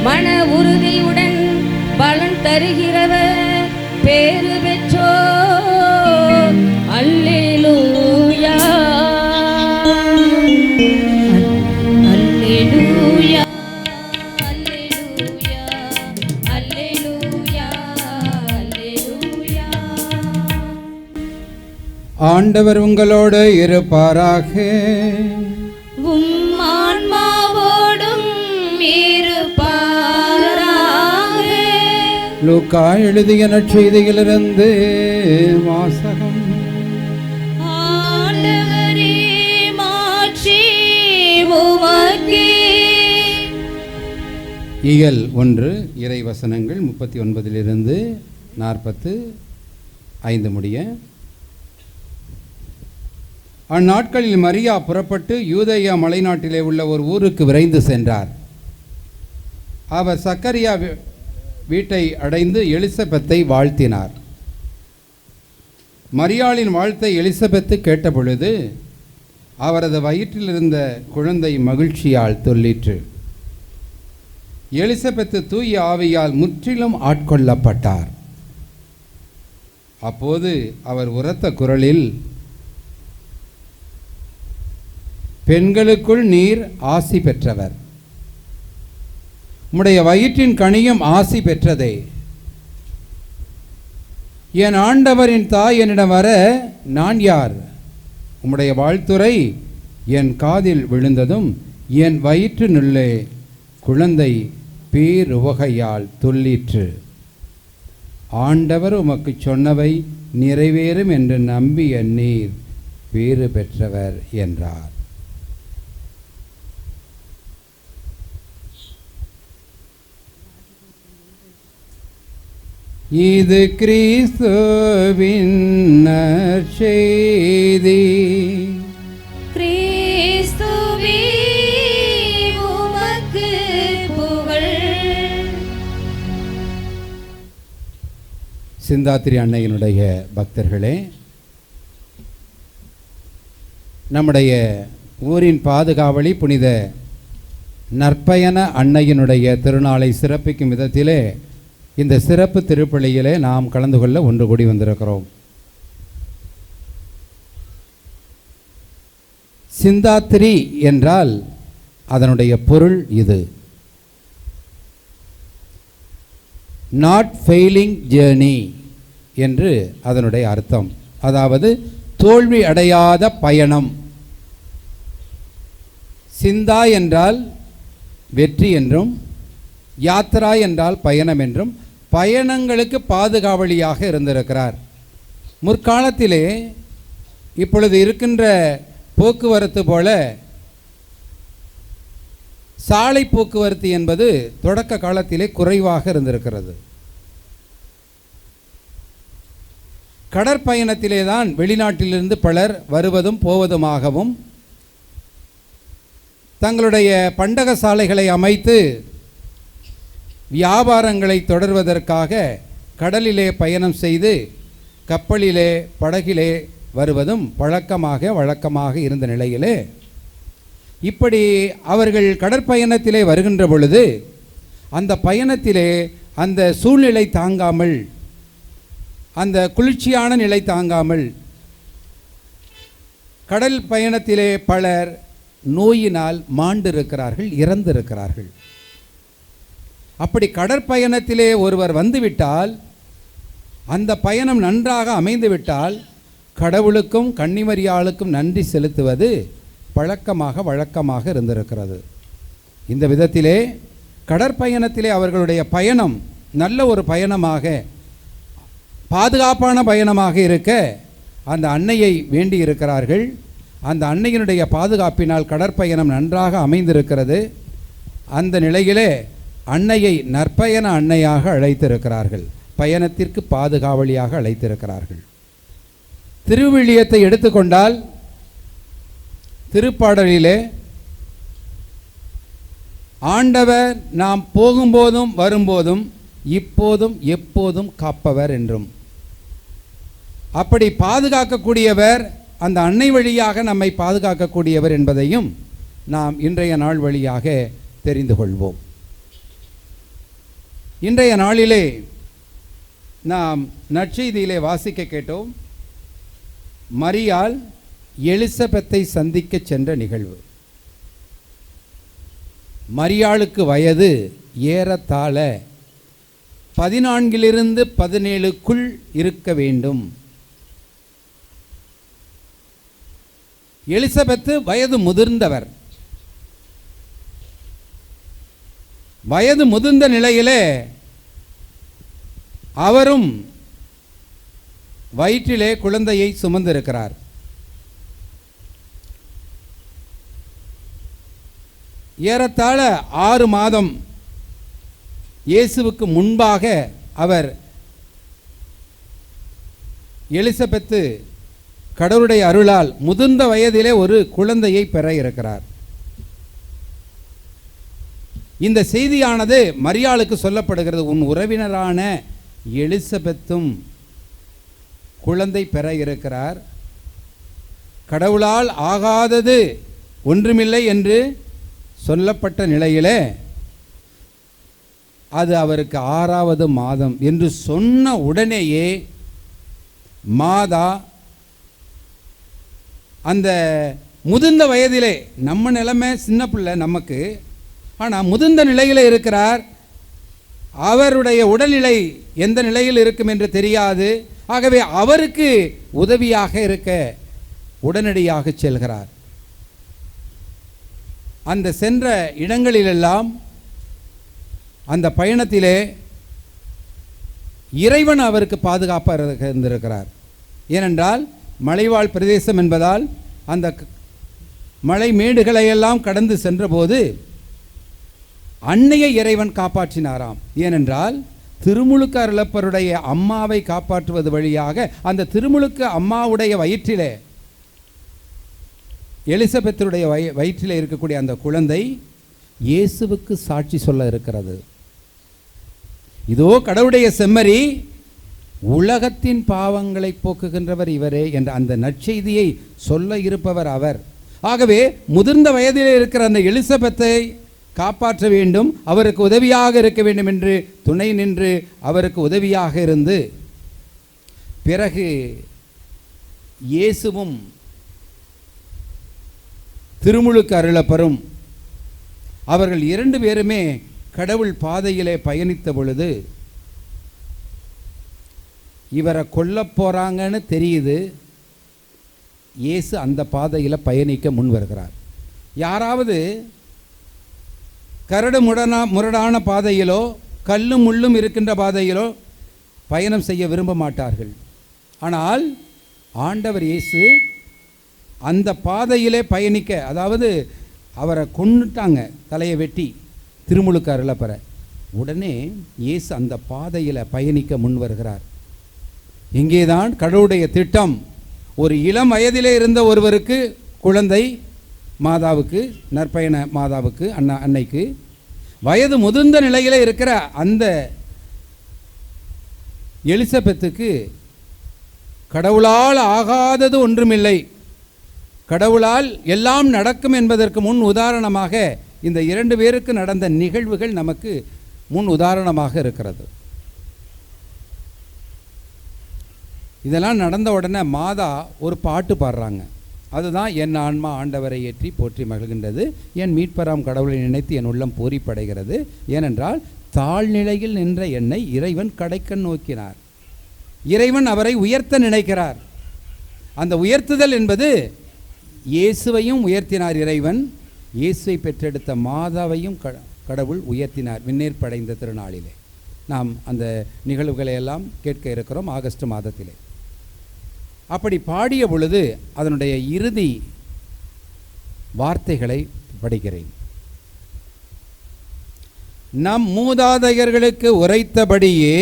மன உறுதியுடன் பலன் தருகிறவர் பேறு பெற்றோர். அல்லேலூயா அல்லேலூயா அல்லேலூயா அல்லேலூயா அல்லேலூயா. ஆண்டவர் உங்களோடு இருப்பாராக. உம் ஆன்மாவோடும் இருப்பாராக. லூக்கா எழுதிய நற்செய்தியிலிருந்து வாசகம். ஆண்டவரே மாட்சி உமக்கே. இயல் 1 இறை வசனங்கள் 39 45 முடிய. அந்நாட்களில் மரியா புறப்பட்டு யூதேயா மலைநாட்டிலே உள்ள ஒரு ஊருக்கு விரைந்து சென்றார். அவர் சக்கரியா வீட்டை அடைந்து எலிசபெத்தை வாழ்த்தினார். மரியாளின் வாழ்த்தை எலிசபெத்து கேட்டபொழுது அவரது வயிற்றில் இருந்த குழந்தை மகிழ்ச்சியால் துள்ளிற்று. எலிசபெத்து தூய ஆவியால் முற்றிலும் ஆட்கொள்ளப்பட்டார். அப்போது அவர் உரத்த குரலில், பெண்களுக்குள் நீர் ஆசி பெற்றவர், உம்முடைய வயிற்றின் கனியும் ஆசி பெற்றதே. என் ஆண்டவரின் தாய் என்னிடம் வர நான் யார்? உம்முடைய வாழ்த்துரை என் காதில் விழுந்ததும் என் வயிற்றினுள்ளே குழந்தை பேருவகையால் துள்ளிற்று. ஆண்டவர் உமக்கு சொன்னவை நிறைவேறும் என்று நம்பிய நீர் பேறு பெற்றவர் என்றார். இது கிறிஸ்துவின் நற்செய்தி. கிறிஸ்துவே உமக்கு புகழ். சிந்தாத்திரி அன்னையினுடைய பக்தர்களே, நம்முடைய ஊரின் பாதுகாவலி புனித நற்பயண அன்னையினுடைய திருநாளை சிறப்பிக்கும் விதத்திலே இந்த சிறப்பு திருப்பலியிலே நாம் கலந்து கொள்ள ஒன்று கூடி வந்திருக்கிறோம். சிந்தாத்திரி என்றால் அதனுடைய பொருள் இது: நாட் ஃபெயிலிங் ஜேர்னி என்று அதனுடைய அர்த்தம். அதாவது தோல்வி அடையாத பயணம். சிந்தா என்றால் வெற்றி என்றும், யாத்ரா என்றால் பயணம் என்றும், பயணங்களுக்கு பாதுகாவலியாக இருந்திருக்கிறார். முற்காலத்திலே இப்பொழுது இருக்கின்ற போக்குவரத்து போல சாலை போக்குவரத்து என்பது தொடக்க காலத்திலே குறைவாக இருந்திருக்கிறது. கடற்பயணத்திலே தான் வெளிநாட்டிலிருந்து பலர் வருவதும் போவதுமாகவும் தங்களுடைய பண்டக சாலைகளை அமைத்து வியாபாரங்களை தொடர்வதற்காக கடலிலே பயணம் செய்து கப்பலிலே படகிலே வருவதும் வழக்கமாக இருந்த நிலையிலே, இப்படி அவர்கள் கடற்பயணத்திலே வருகின்ற பொழுது அந்த பயணத்திலே அந்த சூழ்நிலை தாங்காமல், அந்த குளிர்ச்சியான நிலை தாங்காமல் கடல் பயணத்திலே பலர் நோயினால் மாண்டிருக்கிறார்கள், இறந்திருக்கிறார்கள். அப்படி கடற்பயணத்திலே ஒருவர் வந்துவிட்டால், அந்த பயணம் நன்றாக அமைந்துவிட்டால், கடவுளுக்கும் கன்னிமரியாளுக்கும் நன்றி செலுத்துவது வழக்கமாக இருந்திருக்கிறது. இந்த விதத்திலே கடற்பயணத்திலே அவர்களுடைய பயணம் நல்ல ஒரு பயணமாக, பாதுகாப்பான பயணமாக இருக்க அந்த அன்னையை வேண்டி இருக்கிறார்கள். அந்த அன்னையினுடைய பாதுகாப்பினால் கடற்பயணம் நன்றாக அமைந்திருக்கிறது. அந்த நிலையிலே அன்னையை நற்பயண அன்னையாக அழைத்திருக்கிறார்கள், பயணத்திற்கு பாதுகாவலியாக அழைத்திருக்கிறார்கள். திருவிழியத்தை எடுத்துக்கொண்டால் திருப்பாடலிலே ஆண்டவர் நாம் போகும்போதும் வரும்போதும் இப்போதும் எப்போதும் காப்பவர் என்றும், அப்படி பாதுகாக்கக்கூடியவர் அந்த அன்னை வழியாக நம்மை பாதுகாக்கக்கூடியவர் என்பதையும் நாம் இன்றைய நாள் வழியாக தெரிந்து கொள்வோம். இன்றைய நாளிலே நாம் நற்செய்தியிலே வாசிக்க கேட்டோம், மரியாள் எலிசபெத்தை சந்திக்க சென்ற நிகழ்வு. மரியாளுக்கு வயது ஏறத்தாழ 14 17 இருக்க வேண்டும். எலிசபெத்து வயது முதிர்ந்தவர். வயது முதிர்ந்த நிலையிலே அவரும் வயிற்றிலே குழந்தையை சுமந்திருக்கிறார். ஏறத்தாழ 6 மாதம் இயேசுவுக்கு முன்பாக அவர் எலிசபெத்து கடவுளுடைய அருளால் முதிர்ந்த வயதிலே ஒரு குழந்தையை பெற இருக்கிறார். இந்த செய்தியானது மரியாளுக்கு சொல்லப்படுகிறது, உன் உறவினரான எலிசபெத்தும் குழந்தை பெற இருக்கிறார், கடவுளால் ஆகாதது ஒன்றுமில்லை என்று சொல்லப்பட்ட நிலையிலே அது அவருக்கு 6வது மாதம் என்று சொன்ன உடனேயே மாதா அந்த முதிர்ந்த வயதிலே, நம்ம நிலைமை சின்ன பிள்ளை நமக்கு, ஆனால் முதிர்ந்த நிலையில் இருக்கிறார், அவருடைய உடல்நிலை எந்த நிலையில் இருக்கும் என்று தெரியாது. ஆகவே அவருக்கு உதவியாக இருக்க உடனடியாக செல்கிறார். அந்த சென்ற இடங்களிலெல்லாம் அந்த பயணத்திலே இறைவன் அவருக்கு பாதுகாப்பாக இருந்திருக்கிறார். ஏனென்றால் மலைவாழ் பிரதேசம் என்பதால் அந்த மலை மேடுகளையெல்லாம் கடந்து சென்றபோது அன்னையை இறைவன் காப்பாற்றினாராம். ஏனென்றால் திருமுழுக்கு அருளப்பருடைய அம்மாவை காப்பாற்றுவது வழியாக அந்த திருமுழுக்கு அம்மாவுடைய வயிற்றிலே, எலிசபெத்துடைய வயிற்றிலே இருக்கக்கூடிய அந்த குழந்தை இயேசுவுக்கு சாட்சி சொல்ல இருக்கிறது. இதோ கடவுளுடைய செம்மறி, உலகத்தின் பாவங்களை போக்குகின்றவர் இவரே என்ற அந்த நற்செய்தியை சொல்ல இருப்பவர் அவர். ஆகவே முதிர்ந்த வயதிலே இருக்கிற அந்த எலிசபெத்தை காப்பாற்ற வேண்டும், அவருக்கு உதவியாக இருக்க வேண்டும் என்று துணை நின்று அவருக்கு உதவியாக இருந்து, பிறகு இயேசுவும் திருமுழுக்கு அருளப்பரும் அவர்கள் 2 பேருமே கடவுள் பாதையிலே பயணித்த பொழுது இவரை கொல்ல போறாங்கன்னு தெரியுது. இயேசு அந்த பாதையில் பயணிக்க முன் வருகிறார். யாராவது கரடு முரடான பாதையிலோ கல்லும் முள்ளும் இருக்கின்ற பாதையிலோ பயணம் செய்ய விரும்ப மாட்டார்கள். ஆனால் ஆண்டவர் இயேசு அந்த பாதையிலே பயணிக்க, அதாவது அவரை கொன்னுட்டாங்க, தலையை வெட்டி திருமுழுக்கு அருளப்பெற. உடனே இயேசு அந்த பாதையில் பயணிக்க முன் வருகிறார். இங்கேதான் கடவுளுடைய திட்டம். ஒரு இளம் வயதிலே இருந்த ஒருவருக்கு குழந்தை, மாதாவுக்கு, நற்பயண மாதாவுக்கு, அன்னைக்கு வயது முதிர்ந்த நிலையில் இருக்கிற அந்த எலிசபெத்துக்கு கடவுளால் ஆகாதது ஒன்றுமில்லை, கடவுளால் எல்லாம் நடக்கும் என்பதற்கு முன் உதாரணமாக இந்த 2 பேருக்கு நடந்த நிகழ்வுகள் நமக்கு முன் உதாரணமாக இருக்கிறது. இதெல்லாம் நடந்த உடனே மாதா ஒரு பாட்டு பாடுறாங்க. அதுதான், என் ஆன்மா ஆண்டவரை ஏற்றி போற்றி மகிழ்கின்றது, என் மீட்பராம் கடவுளை நினைத்து என் உள்ளம் பூரிப்படைகிறது. ஏனென்றால் தாழ்நிலையில் நின்ற என்னை இறைவன் கடைக்கண் நோக்கினார். இறைவன் அவரை உயர்த்த நினைக்கிறார். அந்த உயர்த்துதல் என்பது இயேசுவையும் உயர்த்தினார் இறைவன், இயேசுவை பெற்றெடுத்த மாதாவையும் கடவுள் உயர்த்தினார் விண்ணேற்படைந்த திருநாளிலே. நாம் அந்த நிகழ்வுகளை எல்லாம் கேட்க இருக்கிறோம் ஆகஸ்ட் மாதத்திலே. அப்படி பாடிய பொழுது அதனுடைய இறுதி வார்த்தைகளை படிக்கிறேன். நம் மூதாதையர்களுக்கு உரைத்தபடியே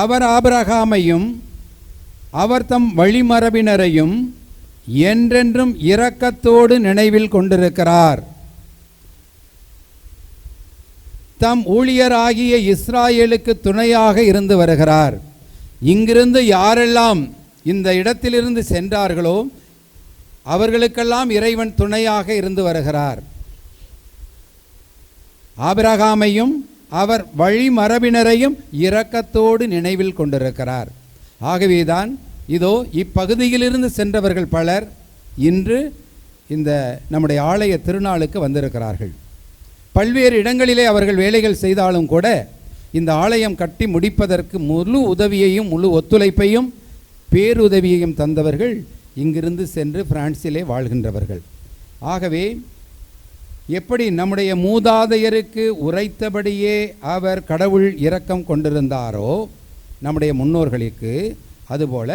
அவர் ஆபிரகாமையும் அவர் தம் வழிமரபினரையும் என்றென்றும் இரக்கத்தோடு நினைவில் கொண்டிருக்கிறார். தம் ஊழியராகிய இஸ்ராயேலுக்கு துணையாக இருந்து வருகிறார். இங்கிருந்து யாரெல்லாம் இந்த இடத்திலிருந்து சென்றார்களோ அவர்களுக்கெல்லாம் இறைவன் துணையாக இருந்து வருகிறார். ஆபிரகாமையும் அவர் வழிமரபினரையும் இரக்கத்தோடு நினைவில் கொண்டிருக்கிறார். ஆகவேதான் இதோ இப்பகுதியிலிருந்து சென்றவர்கள் பலர் இன்று இந்த நம்முடைய ஆலய திருநாளுக்கு வந்திருக்கிறார்கள். பல்வேறு இடங்களிலே அவர்கள் வேலைகள் செய்தாலும் கூட இந்த ஆலயம் கட்டி முடிப்பதற்கு முழு உதவியையும் முழு ஒத்துழைப்பையும் பேருதவியையும் தந்தவர்கள் இங்கிருந்து சென்று பிரான்சிலே வாழ்கின்றவர்கள். ஆகவே எப்படி நம்முடைய மூதாதையருக்கு உரைத்தபடியே அவர் கடவுள் இரக்கம் கொண்டிருந்தாரோ நம்முடைய முன்னோர்களுக்கு, அதுபோல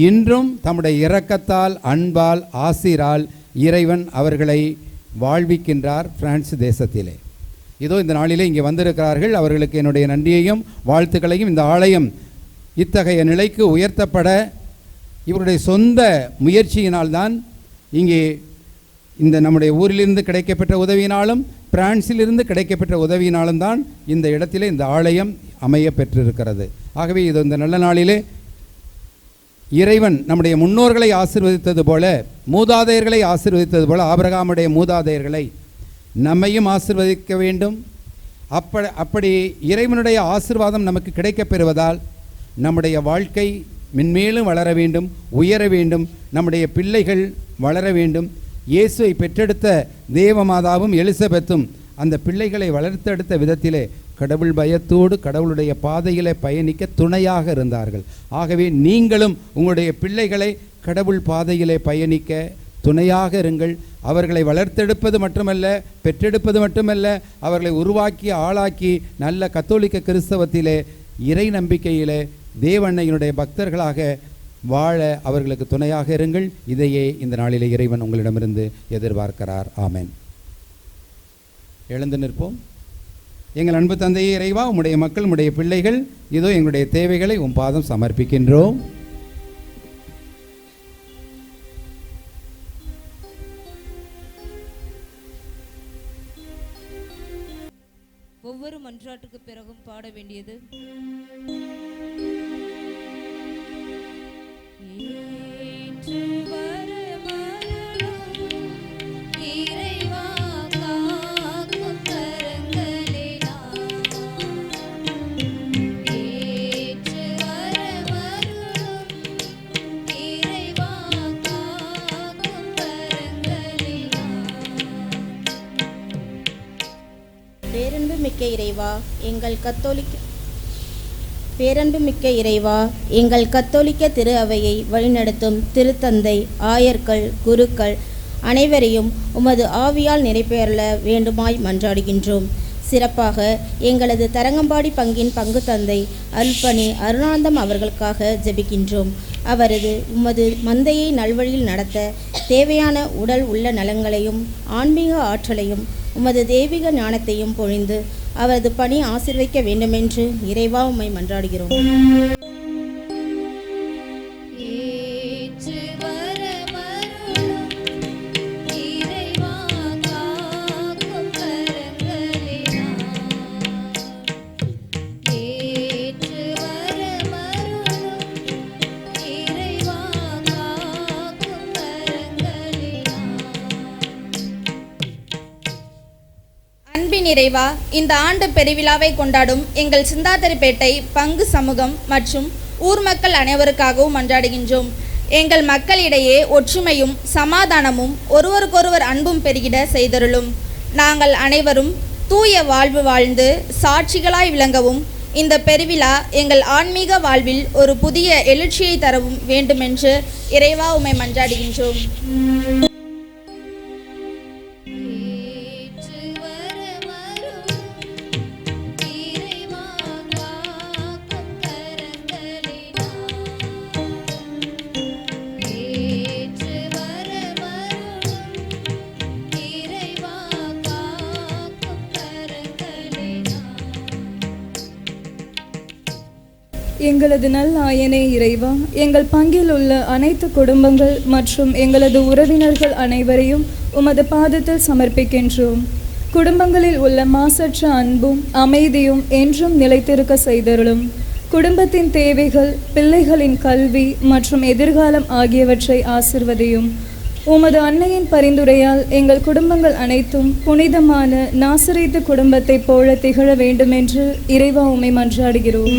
இன்றும் தம்முடைய இரக்கத்தால் அன்பால் ஆசிரால் இறைவன் அவர்களை வாழ்விக்கின்றார் பிரான்ஸ் தேசத்திலே. இதோ இந்த நாளிலே இங்கே வந்திருக்கிறார்கள். அவர்களுக்கு என்னுடைய நன்றியையும் வாழ்த்துக்களையும். இந்த ஆலயம் இத்தகைய நிலைக்கு உயர்த்தப்பட இவருடைய சொந்த முயற்சியினால்தான், இங்கே இந்த நம்முடைய ஊரிலிருந்து கிடைக்கப்பெற்ற உதவியினாலும் பிரான்சிலிருந்து கிடைக்கப்பெற்ற உதவியினாலும் தான் இந்த இடத்திலே இந்த ஆலயம் அமைய பெற்றிருக்கிறது. ஆகவே இது இந்த நல்ல நாளிலே இறைவன் நம்முடைய முன்னோர்களை ஆசீர்வதித்தது போல, மூதாதையர்களை ஆசீர்வதித்தது போல, ஆபிரகாமுடைய மூதாதையர்களை நம்மையும் ஆசீர்வதிக்க வேண்டும். அப்படி இறைவனுடைய ஆசீர்வாதம் நமக்கு கிடைக்கப் பெறுவதால் நம்முடைய வாழ்க்கை மென்மேலும் வளர வேண்டும், உயர வேண்டும். நம்முடைய பிள்ளைகள் வளர வேண்டும். இயேசுவை பெற்றெடுத்த தேவமாதாவும் எலிசபெத்தும் அந்த பிள்ளைகளை வளர்த்தெடுத்த விதத்திலே கடவுள் பயத்தோடு கடவுளுடைய பாதையிலே பயணிக்க துணையாக இருந்தார்கள். ஆகவே நீங்களும் உங்களுடைய பிள்ளைகளை கடவுள் பாதையிலே பயணிக்க துணையாக இருங்கள். அவர்களை வளர்த்தெடுப்பது மட்டுமல்ல, பெற்றெடுப்பது மட்டுமல்ல, அவர்களை உருவாக்கி ஆளாக்கி நல்ல கத்தோலிக்க கிறிஸ்தவத்திலே இறை நம்பிக்கையிலே தேவன்னையினுடைய பக்தர்களாக வாழ அவர்களுக்கு துணையாக இருங்கள். இதையே இந்த நாளிலே இறைவன் உங்களிடமிருந்து எதிர்பார்க்கிறார். ஆமென். எழுந்து நிற்போம். எங்கள் அன்பு தந்தையே இறைவா, உம்முடைய மக்கள், உம்முடைய பிள்ளைகள் இதோ எங்களுடைய தேவைகளை உம் பாதம் சமர்ப்பிக்கின்றோம். ஒவ்வொரு மன்றாட்டுக்கு பிறகும் பாட வேண்டியது பேரன்புமிக்க இறைவா, எங்கள் கத்தோலிக்க திரு அவையை வழிநடத்தும் திருத்தந்தை, ஆயர்கள், குருக்கள் அனைவரையும் உமது ஆவியால் நிறைவேறல வேண்டுமாய் மன்றாடுகின்றோம். சிறப்பாக எங்களது தரங்கம்பாடி பங்கின் பங்கு தந்தை அருள்பணி அருணானந்தம் அவர்களுக்காக ஜெபிக்கின்றோம். அவரது உமது மந்தையை நல்வழியில் நடத்த தேவையான உடல் உள்ள நலங்களையும் ஆன்மீக ஆற்றலையும் உமது தெய்வீக ஞானத்தையும் பொழிந்து அவரது பணி ஆசீர்வதிக்க வேண்டுமென்று இறைவா உம்மை மன்றாடுகிறோம். அன்பின் இறைவா, இந்த ஆண்டு பெருவிழாவை கொண்டாடும் எங்கள் சிந்தாதிரிப்பேட்டை பங்கு சமூகம் மற்றும் ஊர் மக்கள் அனைவருக்காகவும் மன்றாடுகின்றோம். எங்கள் மக்களிடையே ஒற்றுமையும் சமாதானமும் ஒருவருக்கொருவர் அன்பும் பெருகிட செய்தருளும். நாங்கள் அனைவரும் தூய வாழ்வு வாழ்ந்து சாட்சிகளாய் விளங்கவும் இந்த பெருவிழா எங்கள் ஆன்மீக வாழ்வில் ஒரு புதிய எழுச்சியை தரவும் வேண்டுமென்று இறைவா உம்மை மன்றாடுகின்றோம். எங்களது நல் ஆயனே இறைவா, எங்கள் பங்கில் உள்ள அனைத்து குடும்பங்கள் மற்றும் எங்களது உறவினர்கள் அனைவரையும் உமது பாதத்தில் சமர்ப்பிக்கின்றோம். குடும்பங்களில் உள்ள மாசற்ற அன்பும் அமைதியும் என்றும் நிலைத்திருக்க செய்தருளும். குடும்பத்தின் தேவைகள், பிள்ளைகளின் கல்வி மற்றும் எதிர்காலம் ஆகியவற்றை ஆசிர்வதியும். உமது அன்னையின் பரிந்துரையால் எங்கள் குடும்பங்கள் அனைத்தும் புனிதமான நாசரேத்து குடும்பத்தைப் போல திகழ வேண்டுமென்று இறைவா உம்மை மன்றாடுகிறோம்.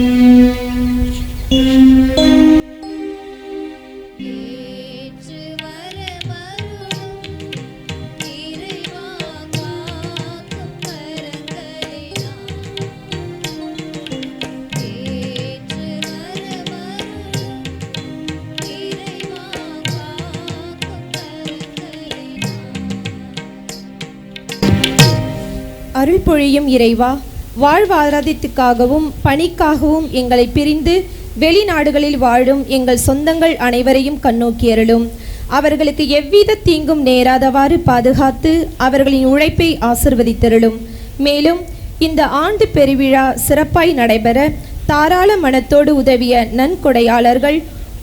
அருள் பொழியும் இறைவா, வாழ்வாதாரத்திற்காகவும் பணிக்காகவும் எங்களை பிரிந்து வெளிநாடுகளில் வாழும் எங்கள் சொந்தங்கள் அனைவரையும் கண்ணோக்கியருளும். அவர்களுக்கு எவ்வித தீங்கும் நேராதவாறு பாதுகாத்து அவர்களின் உழைப்பை ஆசிர்வதித்தருளும். மேலும் இந்த ஆண்டு பெருவிழா சிறப்பாய் நடைபெற தாராள மனத்தோடு உதவிய நன்கொடையாளர்கள்,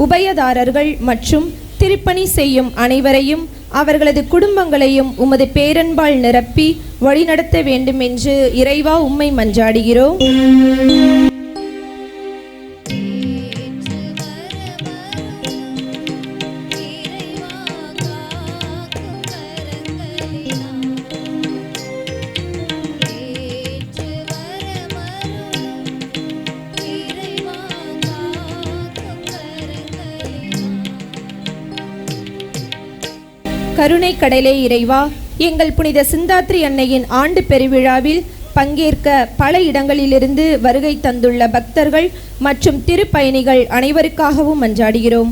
உபயதாரர்கள் மற்றும் திருப்பணி செய்யும் அனைவரையும் அவர்களது குடும்பங்களையும் உமது பேரன்பால் நிரப்பி வழிநடத்த வேண்டும் என்று இறைவா உம்மை மன்றாடுகிறோம். கருணை கடலே இறைவா, எங்கள் புனித சிந்தாத்ரி அன்னையின் ஆண்டு பெருவிழாவில் பங்கேற்க பல இடங்களிலிருந்து வருகை தந்துள்ள பக்தர்கள் மற்றும் திருப்பயணிகள் அனைவருக்காகவும் மன்றாடுகிறோம்.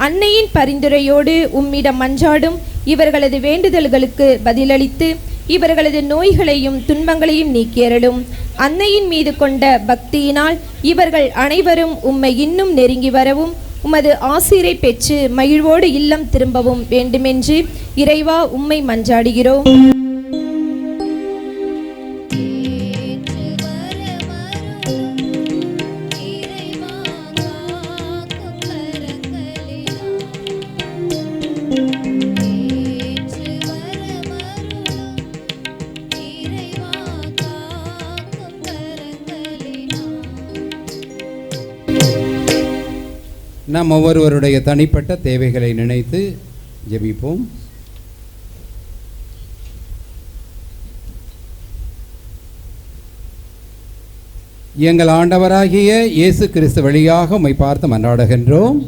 அன்னையின் பரிந்துரையோடு உம்மிடம் மன்றாடும் இவர்களது வேண்டுதல்களுக்கு பதிலளித்து இவர்களது நோய்களையும் துன்பங்களையும் நீக்கியருளும். அன்னையின் மீது கொண்ட பக்தியினால் இவர்கள் அனைவரும் உம்மை இன்னும் நெருங்கி வரவும் உமது ஆசீரை பெற்று மகிழ்வோடு இல்லம் திரும்பவும் வேண்டுமென்று இறைவா உம்மை மன்றாடுகிறோம். நாம் ஒவ்வொருவருடைய தனிப்பட்ட தேவைகளை நினைத்து ஜெபிப்போம். எங்கள் ஆண்டவராகிய இயேசு கிறிஸ்து வழியாக உம்மை பார்த்து மன்றாடுகின்றோம்.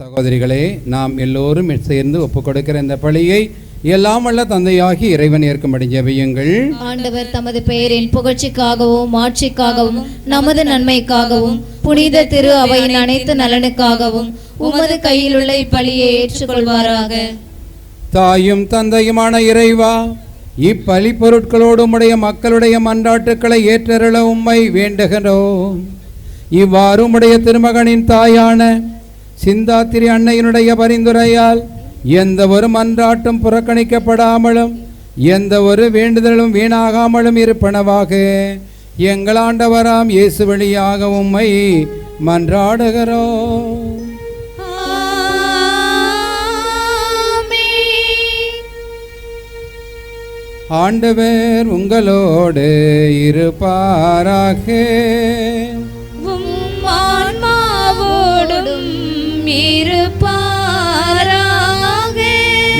சகோதரிகளே, நாம் எல்லோரும் சேர்ந்து ஒப்புக் கொடுக்கிற இந்த பலியை எல்லாம் வல்ல தந்தையாகி இறைவன் ஏற்கும்படி ஜெபியுங்கள். ஆண்டவர் தமது பெயரின் புகழ்ச்சிக்காகவும் ஆட்சிக்காகவும் நமது நன்மைக்காகவும் புனித திரு அவையின் அனைத்து நலனுக்காகவும் உமது கையில் உள்ள இப்பலியை ஏற்றுக்கொள்வாராக. தாயும் தந்தையுமான இறைவா, இப்பலி பொருட்களோடு உம்முடைய மக்களுடைய மன்றாட்டுக்களை ஏற்றருள உம்மை வேண்டுகிறோம். இவ்வாறு உம்முடைய திருமகனின் தாயான சிந்தாத்திரி அன்னையினுடைய பரிந்துரையால் எந்த ஒரு மன்றாட்டும் புறக்கணிக்கப்படாமலும் எந்த ஒரு வேண்டுதலும் வீணாகாமலும் இருப்பனவாக எங்கள் ஆண்டவராம் இயேசு வழியாக உம்மை மன்றாடுகிறோம். ஆண்டவர் உங்களோடு இருப்பாராக.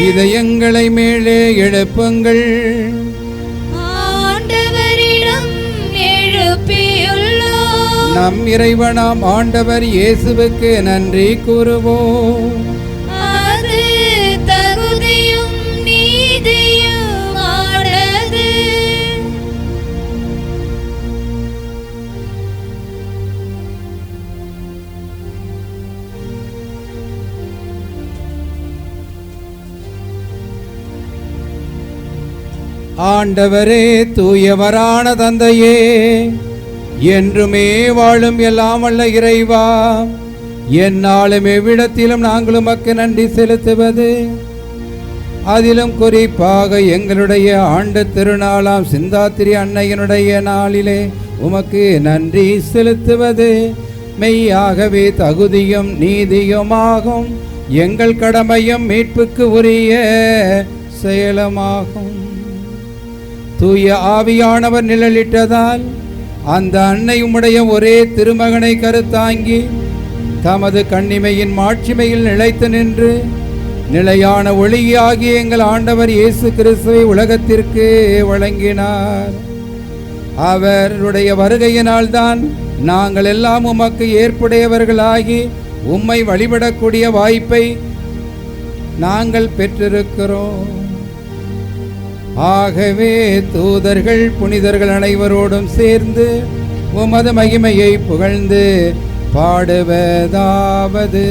இதயங்களை மேலே எழுப்புங்கள். நம் இறைவனாம் ஆண்டவர் இயேசுவுக்கு நன்றி கூறுவோம். ஆண்டவரே, தூயவரான தந்தையே, என்றுமே வாழும் எல்லாம் வல்ல இறைவா, எந்நாளும் எவ்விடத்திலும் நாங்கள் உமக்கு நன்றி செலுத்துவது, அதிலும் குறிப்பாக எங்களுடைய ஆண்டு திருநாளாம் சிந்தாத்திரி அன்னையினுடைய நாளிலே உமக்கு நன்றி செலுத்துவது மெய்யாகவே தகுதியும் நீதியுமாகும். எங்கள் கடமையும் மீட்புக்கு உரிய செயலமாகும். தூய ஆவியானவர் நிழலிட்டதால் அந்த அன்னை உம்முடைய ஒரே திருமகனை கருத்தாங்கி தமது கண்ணிமையின் மாட்சிமையில் நிலைத்து நின்று நிலையான ஒளியாகிய எங்கள் ஆண்டவர் இயேசு கிறிஸ்துவை உலகத்திற்கு வழங்கினார். அவருடைய வருகையினால்தான் நாங்கள் எல்லாம் உமக்கு ஏற்புடையவர்களாகி உம்மை வழிபடக்கூடிய வாய்ப்பை நாங்கள் பெற்றிருக்கிறோம். ஆகவே தூதர்கள் புனிதர்கள் அனைவரோடும் சேர்ந்து உமது மகிமையை புகழ்ந்து பாடுவதாவது: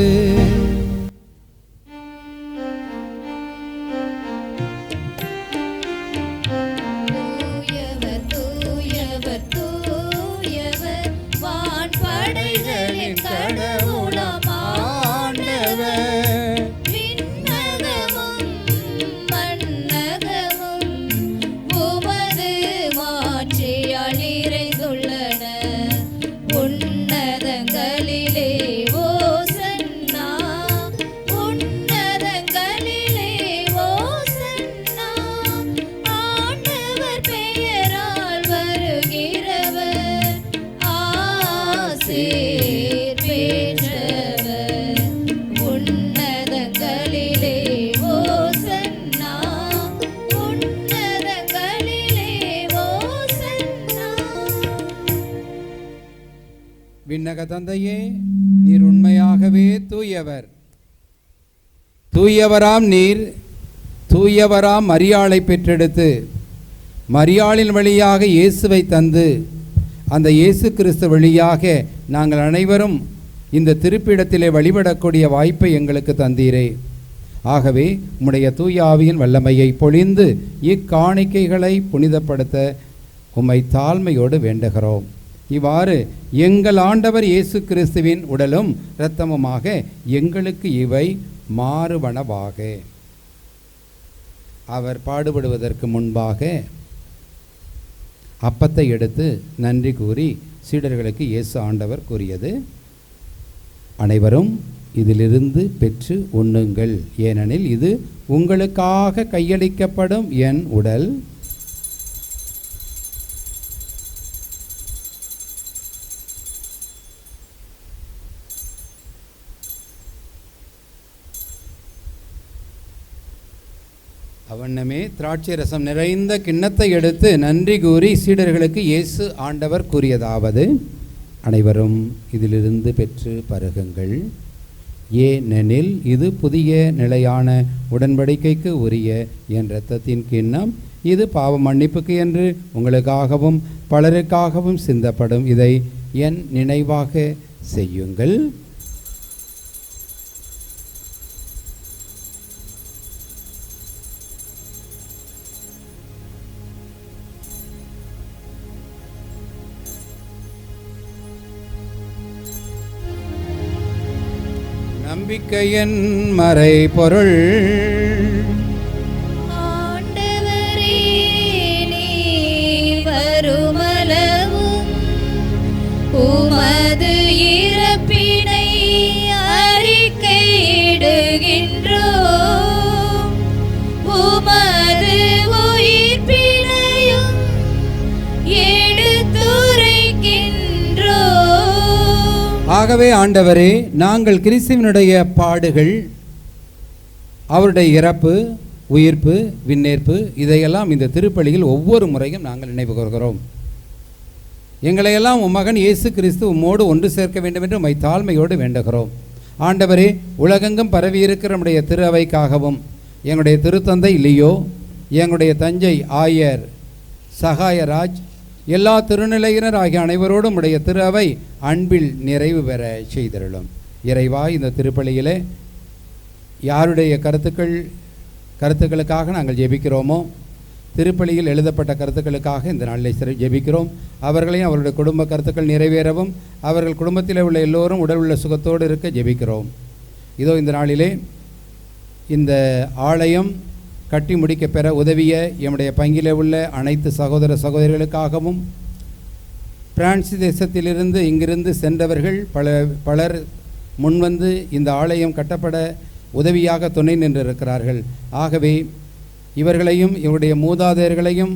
விண்ணக தந்தையே, நீர் உண்மையாகவே தூயவர். தூயவராம் நீர் தூயவராம் மரியாளை பெற்றெடுத்து மரியாளின் வழியாக இயேசுவை தந்து அந்த இயேசு கிறிஸ்து வழியாக நாங்கள் அனைவரும் இந்த திருப்பிடத்திலே வழிபடக்கூடிய வாய்ப்பை எங்களுக்கு தந்தீரே. ஆகவே உம்முடைய தூய ஆவியின் வல்லமையை பொழிந்து இக்காணிக்கைகளை புனிதப்படுத்த உம்மை தாழ்மையோடு வேண்டுகிறோம். இவ்வாறு எங்கள் ஆண்டவர் இயேசு கிறிஸ்துவின் உடலும் இரத்தமுமாக எங்களுக்கு இவை மாறுவனவாக. அவர் பாடுபடுவதற்கு முன்பாக அப்பத்தை எடுத்து நன்றி கூறி சீடர்களுக்கு இயேசு ஆண்டவர் கூறியது: அனைவரும் இதிலிருந்து பெற்று உண்ணுங்கள், ஏனெனில் இது உங்களுக்காக கையளிக்கப்படும் என் உடல். அவண்ணமே திராட்சை ரசம் நிறைந்த கிண்ணத்தை எடுத்து நன்றி கூறி சீடர்களுக்கு இயேசு ஆண்டவர் கூறியதாவது: அனைவரும் இதிலிருந்து பெற்று பருகுங்கள், ஏனெனில் இது புதிய நிலையான உடன்படிக்கைக்கு உரிய என் இரத்தத்தின் கிண்ணம். இது பாவ மன்னிப்புக்கு என்று உங்களுக்காகவும் பலருக்காகவும் சிந்தப்படும். இதை என் நினைவாக செய்யுங்கள். நம்பிக்கையின் மறை பொருள். ஆண்டவரே, நீர் வருமளவும் உமது இறப்பினை அறிக்கையிடுகின்றோம், உமது உயிர்ப்பினையும் எடுத்துரைக்கின்றோம். ஆகவே ஆண்டவரே, நாங்கள் கிறிஸ்துவினுடைய பாடுகள், அவருடைய இறப்பு, உயிர்ப்பு, விண்ணேற்பு இதையெல்லாம் இந்த திருப்பலியில் ஒவ்வொரு முறையும் நாங்கள் நினைவு கூர்கிறோம். எங்களையெல்லாம் உம் மகன் இயேசு கிறிஸ்து உம்மோடு ஒன்று சேர்க்க வேண்டும் என்று உம்மை தாழ்மையோடு வேண்டுகிறோம். ஆண்டவரே, உலகெங்கும் பரவியிருக்கிற நம்முடைய திரு அவைக்காகவும், எங்களுடைய திருத்தந்தை லியோ, எங்களுடைய தஞ்சை ஆயர் சகாயராஜ், எல்லா திருநிலையினர் ஆகிய அனைவரோடும் உடைய திரு அவை அன்பில் நிறைவு பெற செய்திருளும். இறைவா, இந்த திருப்பலியிலே யாருடைய கருத்துக்களுக்காக நாங்கள் ஜெபிக்கிறோமோ, திருப்பலியில் எழுதப்பட்ட கருத்துக்களுக்காக இந்த நாளில் ஜெபிக்கிறோம். அவர்களையும் அவருடைய குடும்ப கருத்துக்கள் நிறைவேறவும், அவர்கள் குடும்பத்தில் உள்ள எல்லோரும் உடல் உள்ள சுகத்தோடு இருக்க ஜெபிக்கிறோம். இதோ இந்த நாளிலே இந்த ஆலயம் கட்டி முடிக்க பெற உதவிய எம்முடைய பங்கிலே உள்ள அனைத்து சகோதர சகோதரிகளுக்காகவும், பிரான்ஸ் தேசத்திலிருந்து இங்கிருந்து சென்றவர்கள் பலர் முன்வந்து இந்த ஆலயம் கட்டப்பட உதவியாக துணை நின்றிருக்கிறார்கள். ஆகவே இவர்களையும் இவருடைய மூதாதையர்களையும்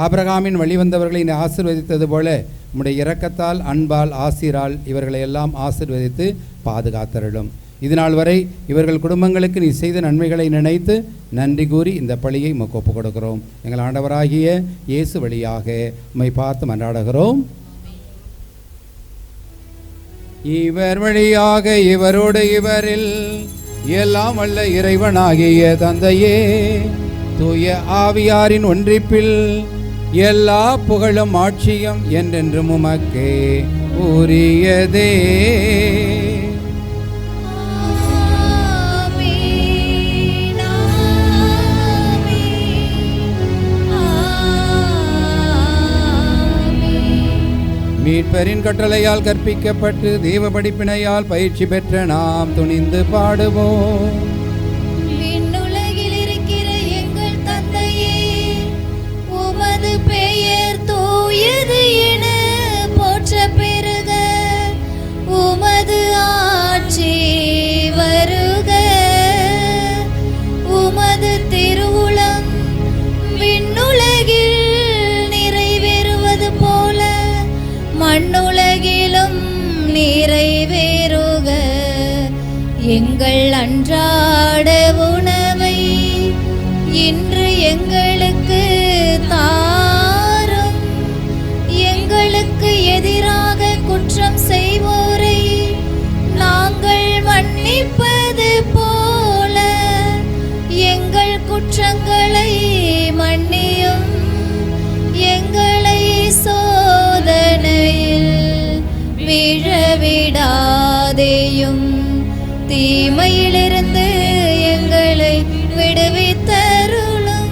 ஆபிரகாமின் வழிவந்தவர்களை ஆசீர்வதித்தது போல நம்முடைய இரக்கத்தால், அன்பால், ஆசீரால் இவர்களை எல்லாம் ஆசீர்வதித்து பாதுகாத்தருளும். இதுநாள் வரை இவர்கள் குடும்பங்களுக்கு நீ செய்த நன்மைகளை நினைத்து நன்றி கூறி இந்த பலியை உமக்கு ஒப்புக் கொடுக்கிறோம். எங்கள் ஆண்டவராகிய இயேசு வழியாக உம்மை பார்த்து மன்றாடுகிறோம். இவர் வழியாக, இவரோடு, இவரில் எல்லாம் வல்ல இறைவனாகிய தந்தையே, தூய ஆவியாரின் ஒன்றிப்பில் எல்லா புகழும் ஆட்சியும் என்றென்றும் உமக்கே உரியதே. மீட்பரின் கட்டளையால் கற்பிக்கப்பட்டு தெய்வ படிப்பினையால் பயிற்சி பெற்ற நாம் துணிந்து பாடுவோம். விண்ணுலகில் இருக்கிற எங்கள் தந்தையே, உமது பெயர் தூயது என போற்ற பெறுக, உமது ஆட்சி வருக, உமது திருவுளம் விண்ணுலகில் நிறைவேறுவது போல மண்ணுலகிலும் நிறைவேறுக. எங்கள் அன்றாட உணவை இன்று எங்களுக்கு தாரும், எங்களுக்கு எதிராக குற்றம் செய்வோரை நாங்கள் மன்னிப்பது போல எங்கள் குற்றங்களை மன்னியும், எங்களை சோதனையில் விழவிடாதேயும், தீமையிலிருந்து எங்களை விடுவித்தருளும்.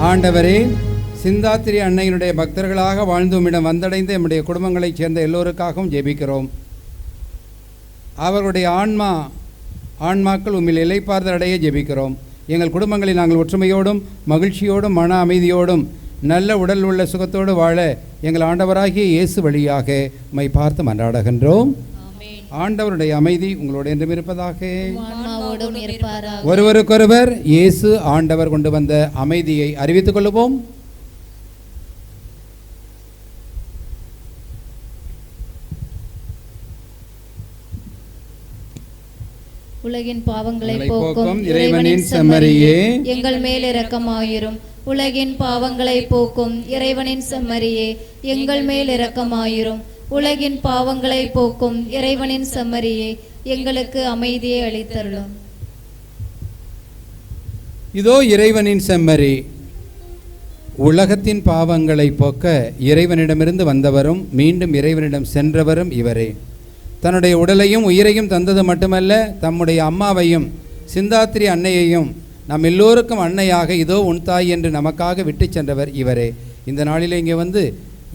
ஆண்டவரே, சிந்தாத்திரி அன்னையினுடைய பக்தர்களாக வாழ்ந்து உம்மிடம் வந்தடைந்து நம்முடைய குடும்பங்களைச் சேர்ந்த எல்லோருக்காகவும் ஜெபிக்கிறோம். அவர்களுடைய ஆன்மாக்கள் உம்மில் இளைப்பாறுதல் அடைய ஜெபிக்கிறோம். எங்கள் குடும்பங்களில் நாங்கள் ஒற்றுமையோடும் மகிழ்ச்சியோடும் மன அமைதியோடும் நல்ல உடல் உள்ள சுகத்தோடு வாழ எங்கள் ஆண்டவராகிய இயேசு வழியாக உம்மை பார்த்து மன்றாடுகின்றோம். ஆண்டவருடைய அமைதி உங்களோடு என்றும் இருப்பதாக. ஒருவருக்கொருவர் இயேசு ஆண்டவர் கொண்டு வந்த அமைதியை அறிவித்துக் கொள்வோம். உலகின் பாவங்களை போக்கும் இறைவனின் செம்மறியே, எங்கள் மேல் இரக்கமாயிரும். உலகின் பாவங்களை போக்கும் இறைவனின் செம்மறியே, எங்கள் மேல் இரக்கமாயிரும். உலகின் பாவங்களை போக்கும் இறைவனின் செம்மறியே, எங்களுக்கு அமைதியை அளித்தருளும். இதோ இறைவனின் செம்மறி, உலகத்தின் பாவங்களை போக்க இறைவனிடமிருந்து வந்தவரும் மீண்டும் இறைவனிடம் சென்றவரும் இவரே. தன்னுடைய உடலையும் உயிரையும் தந்தது மட்டுமல்ல, தம்முடைய அம்மாவையும் சிந்தாத்திரி அன்னையையும் நம் எல்லோருக்கும் அன்னையாக இதோ உன் தாய் என்று நமக்காக விட்டு சென்றவர் இவரே. இந்த நாளில் இங்கே வந்து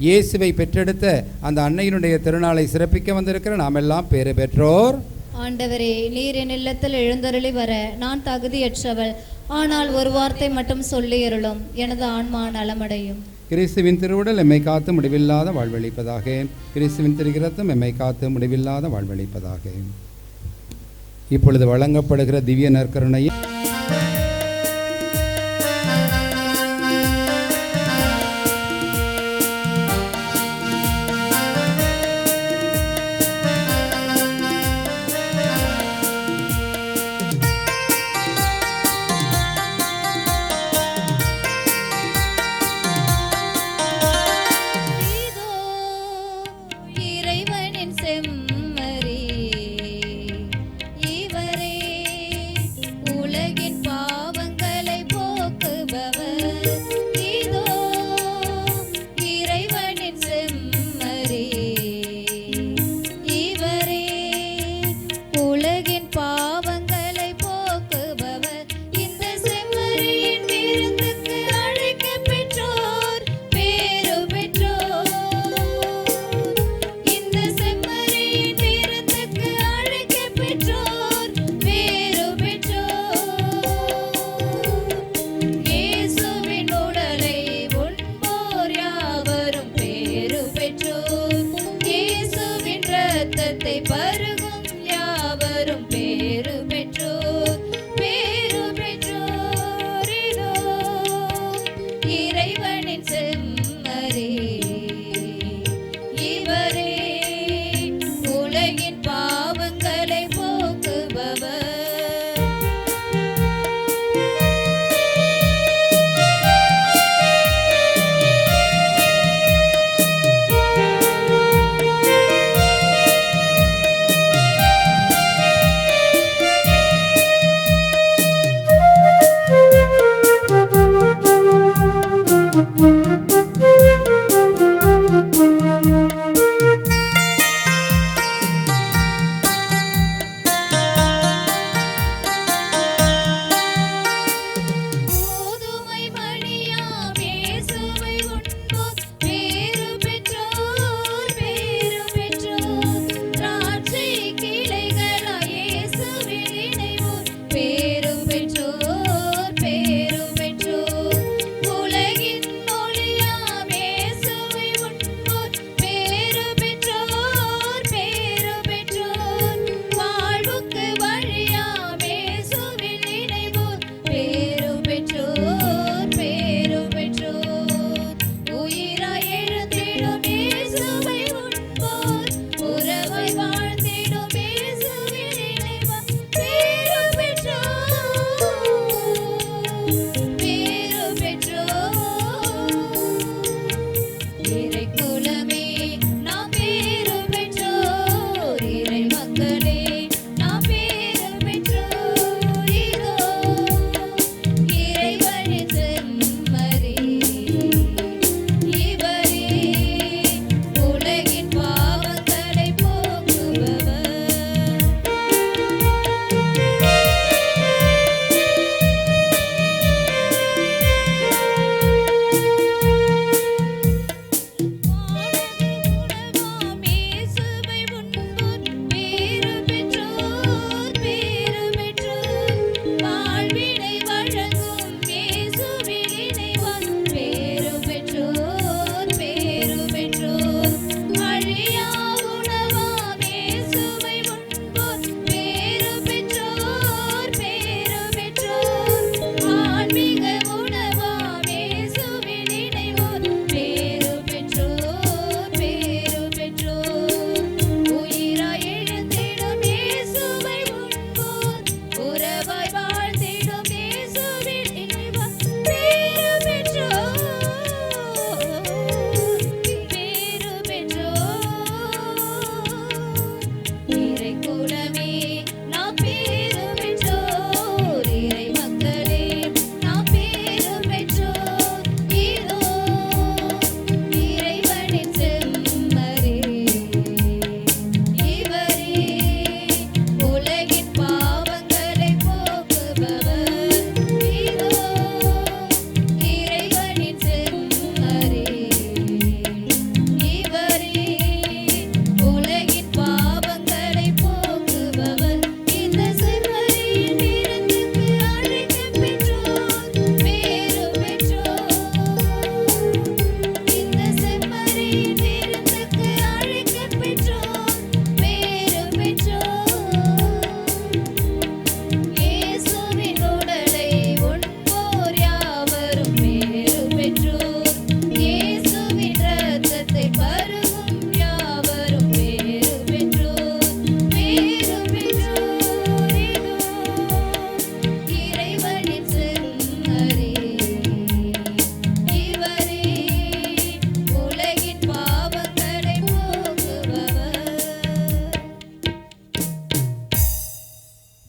இயேசுவை பெற்றெடுத்த அந்த அன்னையினுடைய திருநாளை சிறப்பிக்க வந்திருக்கிற நாம் எல்லாம் பேறு பெற்றோர். ஆண்டவரே, நீர் என் இல்லத்தில் எழுந்தருளி வர நான் தகுதியற்றவள். ஆனால் ஒரு வார்த்தை மட்டும் சொல்லியருளும், எனது ஆன்மா நலமடையும். கிறிஸ்துவின் திருவுடல் எம்மை காத்து முடிவில்லாத வாழ்வளிப்பதாக. கிறிஸ்துவின் திருகிரத்தம் எம்மை காத்து முடிவில்லாத வாழ்வளிப்பதாக. இப்பொழுது வழங்கப்படுகிற திவ்ய நற்கருணையை இறைவனின் செம்மறி, இவரே உலகின்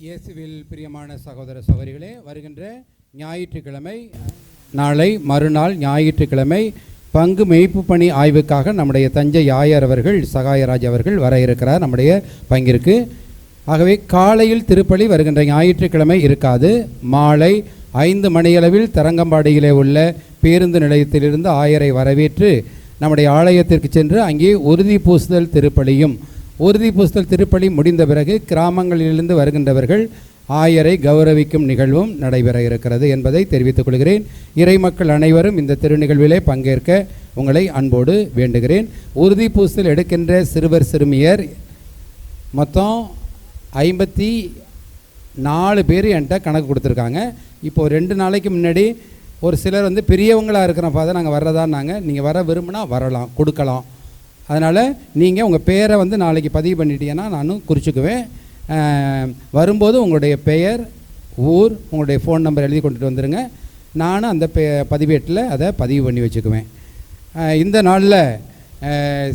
இயேசுவில் பிரியமான சகோதர சகோதரிகளே, வருகின்ற ஞாயிற்றுக்கிழமை, நாளை மறுநாள் ஞாயிற்றுக்கிழமை பங்கு மெய்ப்பு பணி ஆய்வுக்காக நம்முடைய தஞ்சை ஆயர் அவர்கள், சகாயராஜ் அவர்கள் வர இருக்கிறார் நம்முடைய பங்கிற்கு. ஆகவே காலையில் திருப்பலி வருகின்ற ஞாயிற்றுக்கிழமை இருக்காது. மாலை 5 மணியளவில் தரங்கம்பாடியிலே உள்ள பேருந்து நிலையத்திலிருந்து ஆயரை வரவேற்று நம்முடைய ஆலயத்திற்கு சென்று அங்கே உறுதி பூசுதல் திருப்பலியும், உறுதி பூசுதல் திருப்பலி முடிந்த பிறகு கிராமங்களிலிருந்து வருகின்றவர்கள் ஆயரை கௌரவிக்கும் நிகழ்வும் நடைபெற இருக்கிறது என்பதை தெரிவித்துக் கொள்கிறேன். இறை மக்கள் அனைவரும் இந்த திருநிகழ்விலே பங்கேற்க உங்களை அன்போடு வேண்டுகிறேன். உறுதி பூசுதல் எடுக்கின்ற சிறுவர் சிறுமியர் மொத்தம் 54 பேர் என்கிட்ட கணக்கு கொடுத்துருக்காங்க. இப்போது 2 நாளைக்கு முன்னாடி ஒரு சிலர் வந்து பெரியவங்களாக இருக்கிறப்ப தான் நாங்கள் வர்றதான்னாங்க. நீங்கள் வர விரும்பினா வரலாம், கொடுக்கலாம். அதனால் நீங்கள் உங்கள் பேரை வந்து நாளைக்கு பதிவு பண்ணிட்டீங்கன்னா நானும் குறிச்சுக்குவேன். வரும்போது உங்களுடைய பெயர், ஊர், உங்களுடைய ஃபோன் நம்பர் எழுதி கொண்டுட்டு வந்துடுங்க. நானும் அந்த பதிவேட்டில் அதை பதிவு பண்ணி வச்சுக்குவேன். இந்த நாளில்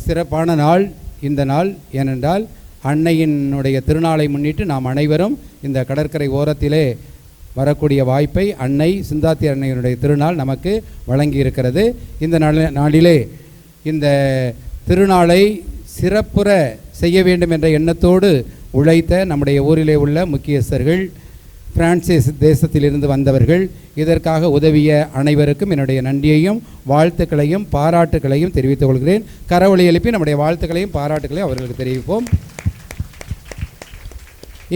சிறப்பான நாள் இந்த நாள். ஏனென்றால் அன்னையினுடைய திருநாளை முன்னிட்டு நாம் அனைவரும் இந்த கடற்கரை ஓரத்திலே வரக்கூடிய வாய்ப்பை அன்னை சிந்தாத்தி அன்னையினுடைய திருநாள் நமக்கு வழங்கி இருக்கிறது. இந்த நாளிலே இந்த திருநாளை சிறப்புற செய்ய வேண்டும் என்ற எண்ணத்தோடு உழைத்த நம்முடைய ஊரிலே உள்ள முக்கியஸ்தர்கள், பிரான்சிஸ் தேசத்திலிருந்து வந்தவர்கள், இதற்காக உதவிய அனைவருக்கும் என்னுடைய நன்றியையும் வாழ்த்துக்களையும் பாராட்டுக்களையும் தெரிவித்துக் கொள்கிறேன். கரவொலி எழுப்பி நம்முடைய வாழ்த்துக்களையும் பாராட்டுக்களையும் அவர்களுக்கு தெரிவிப்போம்.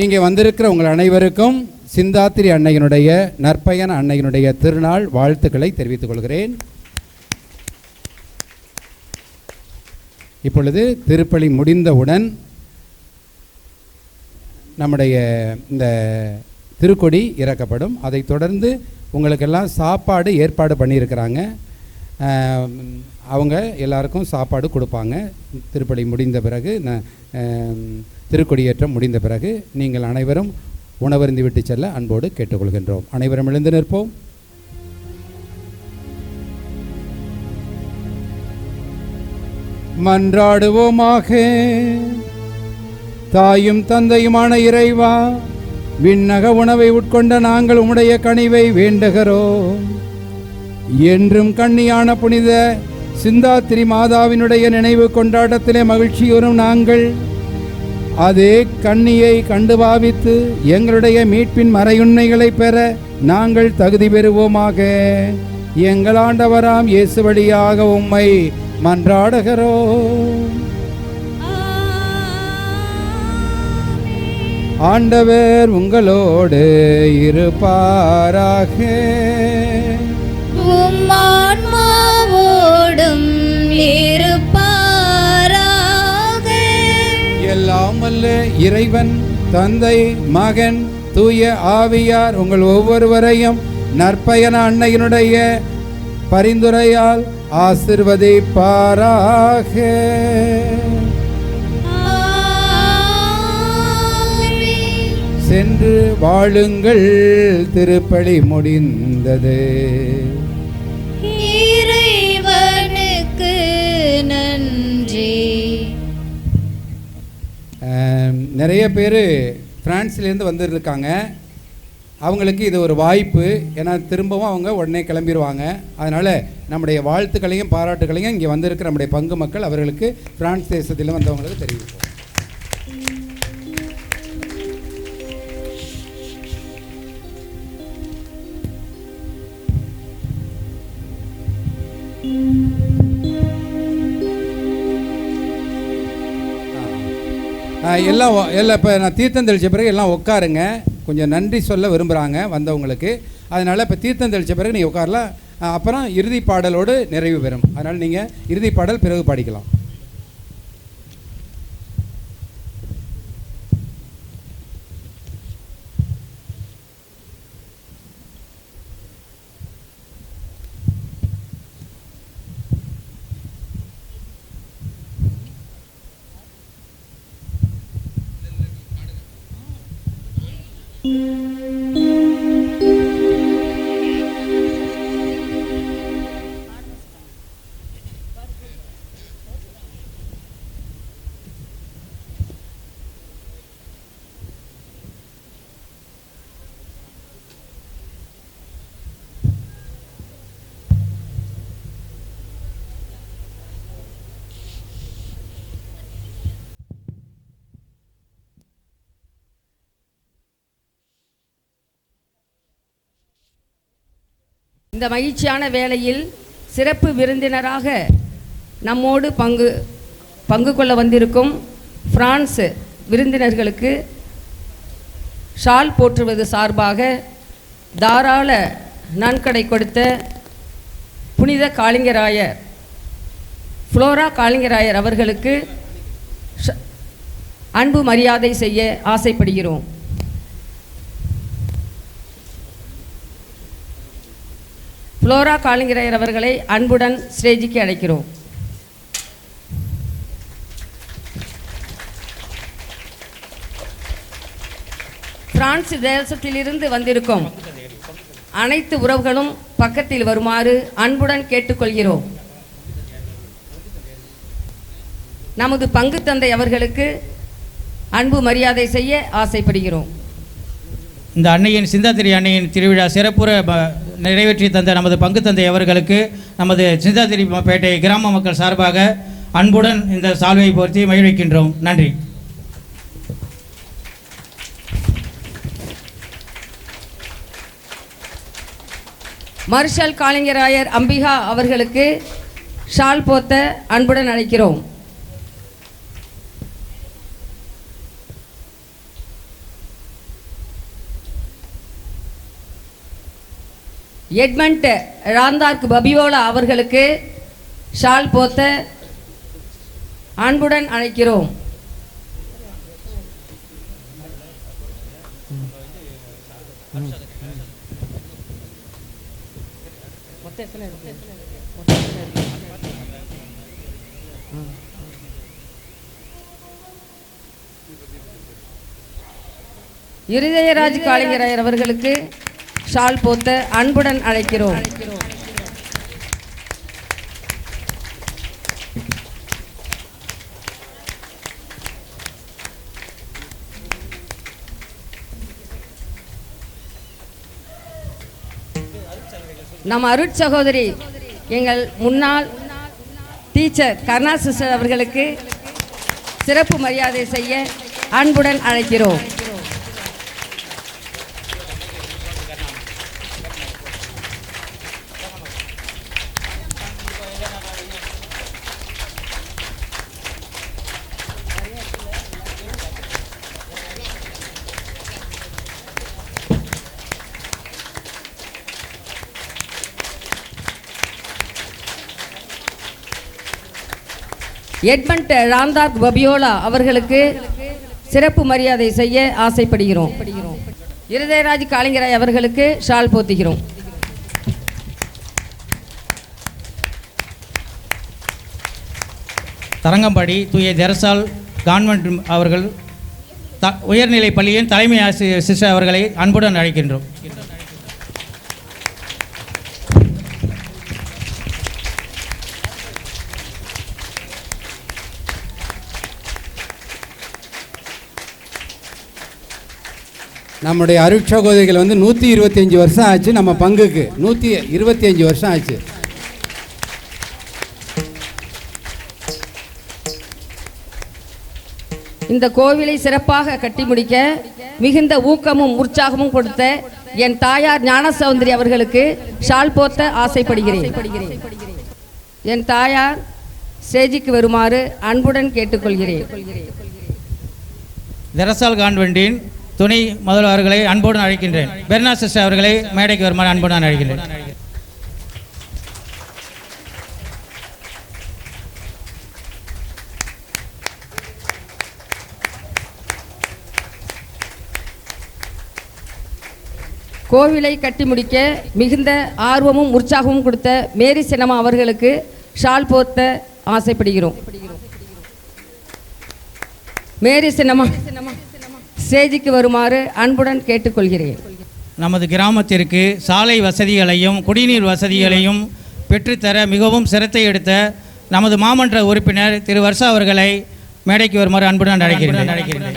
இங்கே வந்திருக்கிற உங்கள் அனைவருக்கும் சிந்தாத்திரி அன்னையினுடைய, நற்பயன் அன்னையினுடைய திருநாள் வாழ்த்துக்களை தெரிவித்துக் கொள்கிறேன். இப்பொழுது திருப்பலி முடிந்தவுடன் நம்முடைய இந்த திருக்கொடி இறக்கப்படும். அதைத் தொடர்ந்து உங்களுக்கெல்லாம் சாப்பாடு ஏற்பாடு பண்ணியிருக்கிறாங்க. அவங்க எல்லாருக்கும் சாப்பாடு கொடுப்பாங்க. திருப்பலி முடிந்த பிறகு, திருக்கொடியேற்றம் முடிந்த பிறகு நீங்கள் அனைவரும் உணவருந்தி விட்டு செல்ல அன்போடு கேட்டுக்கொள்கின்றோம். அனைவரும் எழுந்து நிற்போம். மன்றாடுவோமாக. தாயும் தந்தையுமான இறைவா, விண்ணக உணவை உட்கொண்ட நாங்கள் உம்முடைய கனிவை வேண்டுகிறோம். என்றும் கண்ணியான புனித சிந்தாத்திரி மாதாவினுடைய நினைவு கொண்டாட்டத்திலே மகிழ்ச்சியுறும் நாங்கள் அதே கண்ணியை கண்டு பாவித்து எங்களுடைய மீட்பின் மறையுண்மைகளை பெற நாங்கள் தகுதி பெறுவோமாக. எங்கள் ஆண்டவராம் இயேசு வழியாக உம்மை மன்றாடுகிறோம். ஆண்டவர் உங்களோடு இருப்பாராக. உம் ஆன்மாவோடும் இருப்பாராக. எல்லாம் வல்ல இறைவன் தந்தை, மகன், தூய ஆவியார் உங்கள் ஒவ்வொருவரையும் நற்பயன அன்னையினுடைய பரிந்துரையால் ஆசிர்வதிப்பாராக. சென்று வாழுங்கள். திருப்பலி முடிந்தது. இறைவனுக்கு நன்றி. நிறைய பேர் பிரான்ஸ்லேருந்து வந்துருக்காங்க. அவங்களுக்கு இது ஒரு வாய்ப்பு. ஏன்னா திரும்பவும் அவங்க உடனே கிளம்பிடுவாங்க. அதனால் நம்முடைய வாழ்த்துக்களையும் பாராட்டுகளையும் இங்கே வந்திருக்கிற நம்முடைய பங்கு மக்கள் அவர்களுக்கு, பிரான்ஸ் தேசத்தில் வந்தவங்களுக்கு தெரிவிப்போம். எல்லாம் இப்போ நான் தீர்த்தம் தெளித்த பிறகு எல்லாம் உட்காருங்க. கொஞ்சம் நன்றி சொல்ல விரும்புகிறாங்க வந்தவங்களுக்கு. அதனால் இப்போ தீர்த்தம் தெளித்த பிறகு நீங்கள் உட்காரலாம். அப்புறம் இறுதி பாடலோடு நிறைவு பெறும். அதனால் நீங்கள் இறுதி பாடல் பிறகு பாடிக்கலாம். இந்த மகிழ்ச்சியான வேளையில் சிறப்பு விருந்தினராக நம்மோடு பங்கு கொள்ள வந்திருக்கும் பிரான்ஸ் விருந்தினர்களுக்கு ஷால் போற்றுவது சார்பாக தாராள நன்கொடை கொடுத்த புனித காளிங்கராயர் ஃப்ளோரா காளிங்கராயர் அவர்களுக்கு அன்பு மரியாதை செய்ய ஆசைப்படுகிறோம். ஃப்ளோரா காளிங்கராயர் அவர்களை அன்புடன் ஸ்டேஜுக்கு அழைக்கிறோம். பிரான்ஸ் தேசத்திலிருந்து வந்திருக்கும் அனைத்து உறவுகளும் பக்கத்தில் வருமாறு அன்புடன் கேட்டுக்கொள்கிறோம். நமது பங்கு தந்தை அவர்களுக்கு அன்பு மரியாதை செய்ய ஆசைப்படுகிறோம். இந்த அன்னையின் சிந்தாதிரி அன்னையின் திருவிழா சிறப்புற நிறைவேற்றி தந்த நமது பங்கு தந்தை அவர்களுக்கு நமது சிந்தாதிரி பேட்டை கிராம மக்கள் சார்பாக அன்புடன் இந்த சால்வை போர்த்தி மகிழ்விக்கின்றோம். நன்றி. மார்ஷல் காளிங்கராயர் அம்பிகா அவர்களுக்கு ஷால் போத்த அன்புடன் அழைக்கிறோம். எட்மண்ட் ராந்தார்க் பபியோலா அவர்களுக்கு ஷால் போத்த அன்புடன் அழைக்கிறோம். இருதயராஜ் காளிங்கராயர் அவர்களுக்கு ஷால் போத்த அன்புடன் அழைக்கிறோம். நம் அருட்சகோதரி எங்கள் முன்னாள் டீச்சர் கருணா சிஸ்டர் அவர்களுக்கு சிறப்பு மரியாதை செய்ய அன்புடன் அழைக்கிறோம். எட்மண்ட் ராந்தார்க் பபியோலா அவர்களுக்கு சிறப்பு மரியாதை செய்ய ஆசைப்படுகிறோம். இருதயராஜ் காளிங்கராய் அவர்களுக்கு ஷால் போத்துகிறோம். தரங்கம்பாடி தூய தெரசால் கான்வென்ட் அவர்கள் உயர்நிலை பள்ளியின் தலைமை ஆசிரியர் சிஸ்டர் அவர்களை அன்புடன் அழைக்கின்றோம். நம்முடைய அருட்சகோதரிகள் 125 வருஷம் ஆச்சு. நம்ம பங்குக்கு 125 வருஷம் ஆச்சு. இந்த கோவிலை சிறப்பாக கட்டி முடிக்க மிகுந்த ஊக்கமும் உற்சாகமும் கொடுத்த என் தாயார் ஞான சௌந்தரி அவர்களுக்கு ஷால் போத்த ஆசைப்படுகிறேன். என் தாயார் ஸ்டேஜுக்கு வருமாறு அன்புடன் கேட்டுக்கொள்கிறேன். தெரசால் கான்வென்டின் துணை முதல்வர்களை அன்புடன் அழைக்கின்றேன். பெர்னா சிஸ்டர் அவர்களை மேடைக்கு வருமாறு அன்புடன் அழைக்கின்றேன். கோவிலை கட்டி முடிக்க மிகுந்த ஆர்வமும் உற்சாகமும் கொடுத்த மேரி சின்னம்மா அவர்களுக்கு ஷால் போத்த ஆசைப்படுகிறோம். மேரி சின்னம்மா ஸ்டேஜுக்கு வருமாறு அன்புடன் கேட்டுக்கொள்கிறேன். நமது கிராமத்திற்கு சாலை வசதிகளையும் குடிநீர் வசதிகளையும் பெற்றுத்தர மிகவும் சிரத்தை எடுத்த நமது மாமன்ற உறுப்பினர் திரு வர்ஷா அவர்களை மேடைக்கு வருமாறு அன்புடன் அழைக்கிறேன்.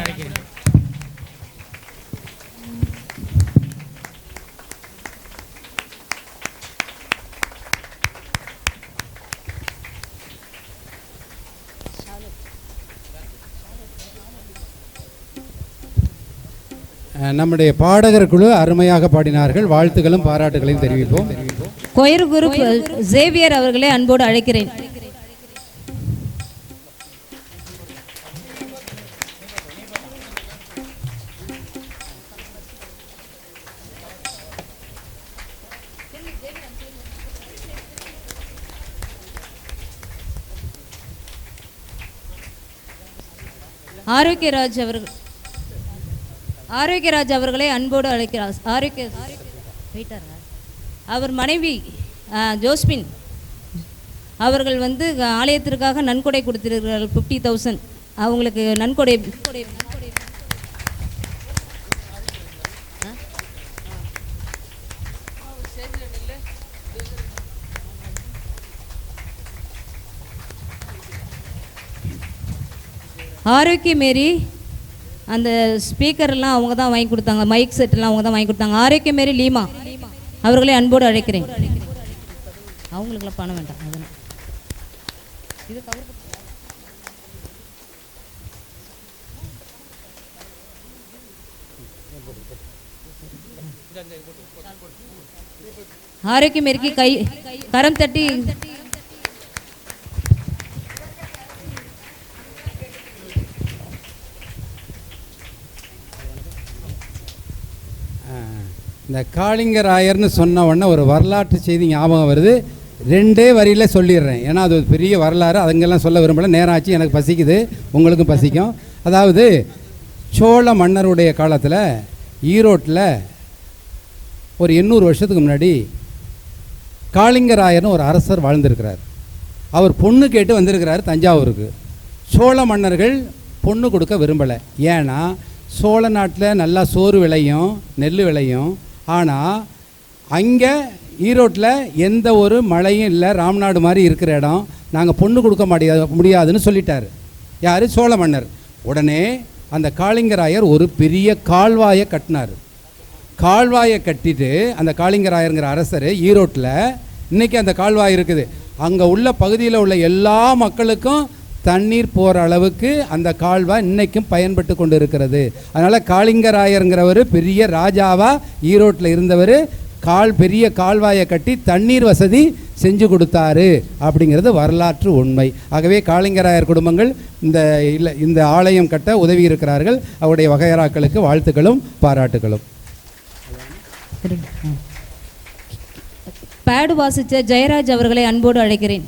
நம்முடைய பாடகர் குழு அருமையாக பாடினார்கள். வாழ்த்துக்களும் பாராட்டுகளையும் தெரிவிப்போம். கொயர் குரூப் சேவியர் அவர்களை அன்போடு அழைக்கிறேன். ஆரோக்கியராஜ் அவர்களை அன்போடு அழைக்கிறார். அவர் மனைவி ஜோஸ்பின் அவர்கள் வந்து ஆலயத்திற்காக நன்கொடை கொடுத்திருக்கிறார்கள் 50,000. அவங்களுக்கு நன்கொடை ஆரோக்கிய மேரி அந்த ஸ்பீக்கர்லாம் அவங்க தான் வாங்கி கொடுத்தாங்க, மைக் செட்லாம் அவங்க தான் வாங்கி கொடுத்தாங்க. ஆரோக்கிய மேரி லீமா அவர்களை அன்போடு அழைக்கிறேன். அவங்களுக்குலாம் பணம் வேண்டாம். அதனால் இது ஆரோக்கிய மேரிக்கு கரம் தட்டி இந்த காளிங்கராயர்னு சொன்ன உடனே ஒரு வரலாற்று செய்தி ஞாபகம் வருது. 2 வரியில் சொல்லிடுறேன், ஏன்னா அது ஒரு பெரிய வரலாறு. அதுங்கெல்லாம் சொல்ல விரும்பலை, நேரம் ஆச்சு, எனக்கு பசிக்குது, உங்களுக்கும் பசிக்கும். அதாவது சோழ மன்னருடைய காலத்தில் ஈரோட்டில் ஒரு 800 வருஷத்துக்கு முன்னாடி காளிங்கராயர்னு ஒரு அரசர் வாழ்ந்திருக்கிறார். அவர் பொண்ணு கேட்டு வந்திருக்கிறார் தஞ்சாவூருக்கு. சோழ மன்னர்கள் பொண்ணு கொடுக்க விரும்பலை. ஏன்னா சோழ நாட்டில் நல்லா சோறு விளையும், நெல் விளையும். ஆனால் அங்கே ஈரோட்டில் எந்த ஒரு மழையும் இல்லை, ராம்நாடு மாதிரி இருக்கிற இடம், நாங்கள் பொண்ணு கொடுக்க முடியாதுன்னு சொல்லிட்டார். யார்? சோழ மன்னர். உடனே அந்த காளிங்கராயர் ஒரு பெரிய கால்வாயை கட்டினார். கால்வாயை கட்டிட்டு அந்த காளிங்கராயருங்கிற அரசர் ஈரோட்டில் இன்றைக்கி அந்த கால்வாய் இருக்குது. அங்கே உள்ள பகுதியில் உள்ள எல்லா மக்களுக்கும் தண்ணீர் போகிற அளவுக்கு அந்த கால்வாய் இன்றைக்கும் பயன்பட்டு கொண்டு இருக்கிறது. அதனால் காளிங்கராயருங்கிறவர் பெரிய ராஜாவாக ஈரோட்டில் இருந்தவர் பெரிய கால்வாயை கட்டி தண்ணீர் வசதி செஞ்சு கொடுத்தாரு அப்படிங்கிறது வரலாற்று உண்மை. ஆகவே காளிங்கராயர் குடும்பங்கள் இந்த ஆலயம் கட்ட உதவி இருக்கிறார்கள். அவருடைய வகையறாக்களுக்கு வாழ்த்துக்களும் பாராட்டுகளும். பேடு வாசித்த ஜெயராஜ் அவர்களை அன்போடு அழைக்கிறேன்.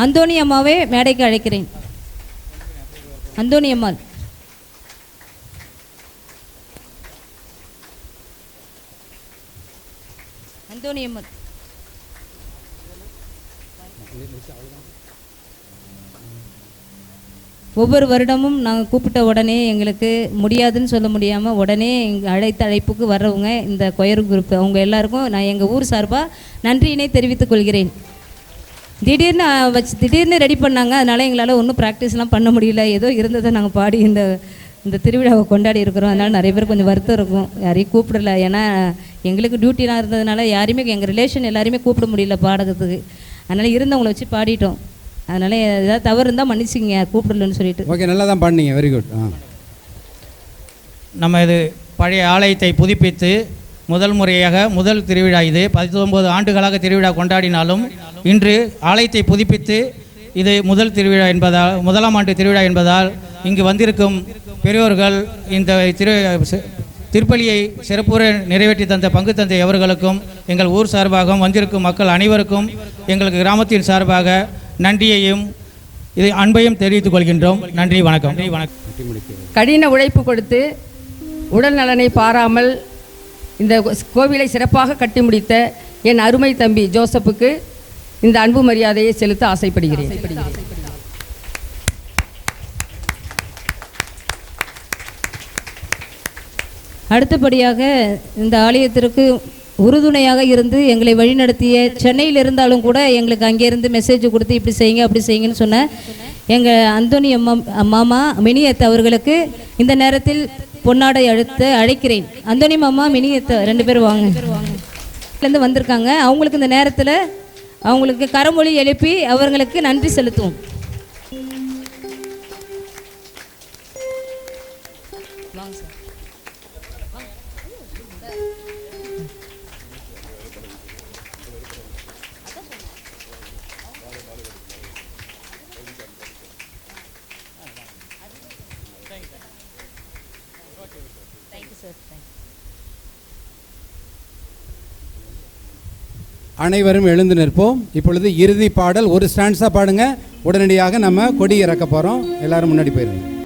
அந்தோணி அம்மாவை மேடைக்கு அழைக்கிறேன். அந்தோணி அம்மாள். அந்தோணி அம்மாள். ஒவ்வொரு வருடமும் நாங்கள் கூப்பிட்ட உடனே எங்களுக்கு முடியாதுன்னு சொல்ல முடியாமல் உடனே அழைத்த அழைப்புக்கு வர்றவங்க இந்த கொயர் குரூப் அவங்க எல்லாருக்கும் நான் எங்கள் ஊர் சார்பாக நன்றியினை தெரிவித்துக் கொள்கிறேன். திடீர்னு ரெடி பண்ணாங்க, அதனால் எங்களால் ஒன்றும் ப்ராக்டிஸ்லாம் பண்ண முடியல. ஏதோ இருந்ததை நாங்கள் பாடி இந்த திருவிழாவை கொண்டாடி இருக்கிறோம். அதனால் நிறைய பேர் கொஞ்சம் வருத்தம் இருக்கும், யாரையும் கூப்பிடல. ஏன்னா எங்களுக்கு டியூட்டிலாம் இருந்ததுனால யாரையுமே எங்கள் ரிலேஷன் எல்லாரையுமே கூப்பிட முடியல பாடகத்துக்கு. அதனால் இருந்தவங்களை வச்சு பாடிட்டோம். அதனால் ஏதாவது தவறு இருந்தால் மன்னிச்சிங்க, கூப்பிடலன்னு சொல்லிட்டு. ஓகே, நல்லா தான் பாடினீங்க, வெரி குட். நம்ம இது பழைய ஆலயத்தை புதுப்பித்து முதல் முறையாக முதல் திருவிழா இது. 19 ஆண்டுகளாக திருவிழா கொண்டாடினாலும் இன்று ஆலயத்தை புதுப்பித்து இது முதல் திருவிழா என்பதால், முதலாம் ஆண்டு திருவிழா என்பதால் இங்கு வந்திருக்கும் பெரியோர்கள் இந்த திருப்பலியை சிறப்புற நிறைவேற்றி தந்த பங்கு தந்தை அவர்களுக்கும் எங்கள் ஊர் சார்பாகவும் வந்திருக்கும் மக்கள் அனைவருக்கும் எங்களுக்கு கிராமத்தின் சார்பாக நன்றியையும் இது அன்பையும் தெரிவித்துக் கொள்கின்றோம். நன்றி, வணக்கம். கடின உழைப்பு கொடுத்து உடல் நலனை பாராமல் இந்த கோவிலை சிறப்பாக கட்டி முடித்த என் அருமை தம்பி ஜோசப்புக்கு இந்த அன்பு மரியாதையை செலுத்த ஆசைப்படுகிறேன். அடுத்தபடியாக இந்த ஆலயத்திற்கு உறுதுணையாக இருந்து எங்களை வழிநடத்திய, சென்னையில் இருந்தாலும் கூட எங்களுக்கு அங்கேருந்து மெசேஜ் கொடுத்து இப்படி செய்யுங்க அப்படி செய்யுங்கன்னு சொன்ன எங்கள் அந்தோணி மாமா மினியத் அவர்களுக்கு இந்த நேரத்தில் பொன்னாடை அழைக்கிறேன். அந்தோணி மாமா, மினியத் 2 பேரும் வாங்க வந்திருக்காங்க. அவங்களுக்கு இந்த நேரத்தில் அவங்களுக்கு கரமொழி எழுப்பி அவர்களுக்கு நன்றி செலுத்துவோம். அனைவரும் எழுந்து நிற்போம். இப்பொழுது இறுதி பாடல், ஒரு ஸ்டான்ஸாக பாடுங்க. உடனடியாக நம்ம கொடி இறக்க போகிறோம். எல்லாரும் முன்னாடி போயிருங்க.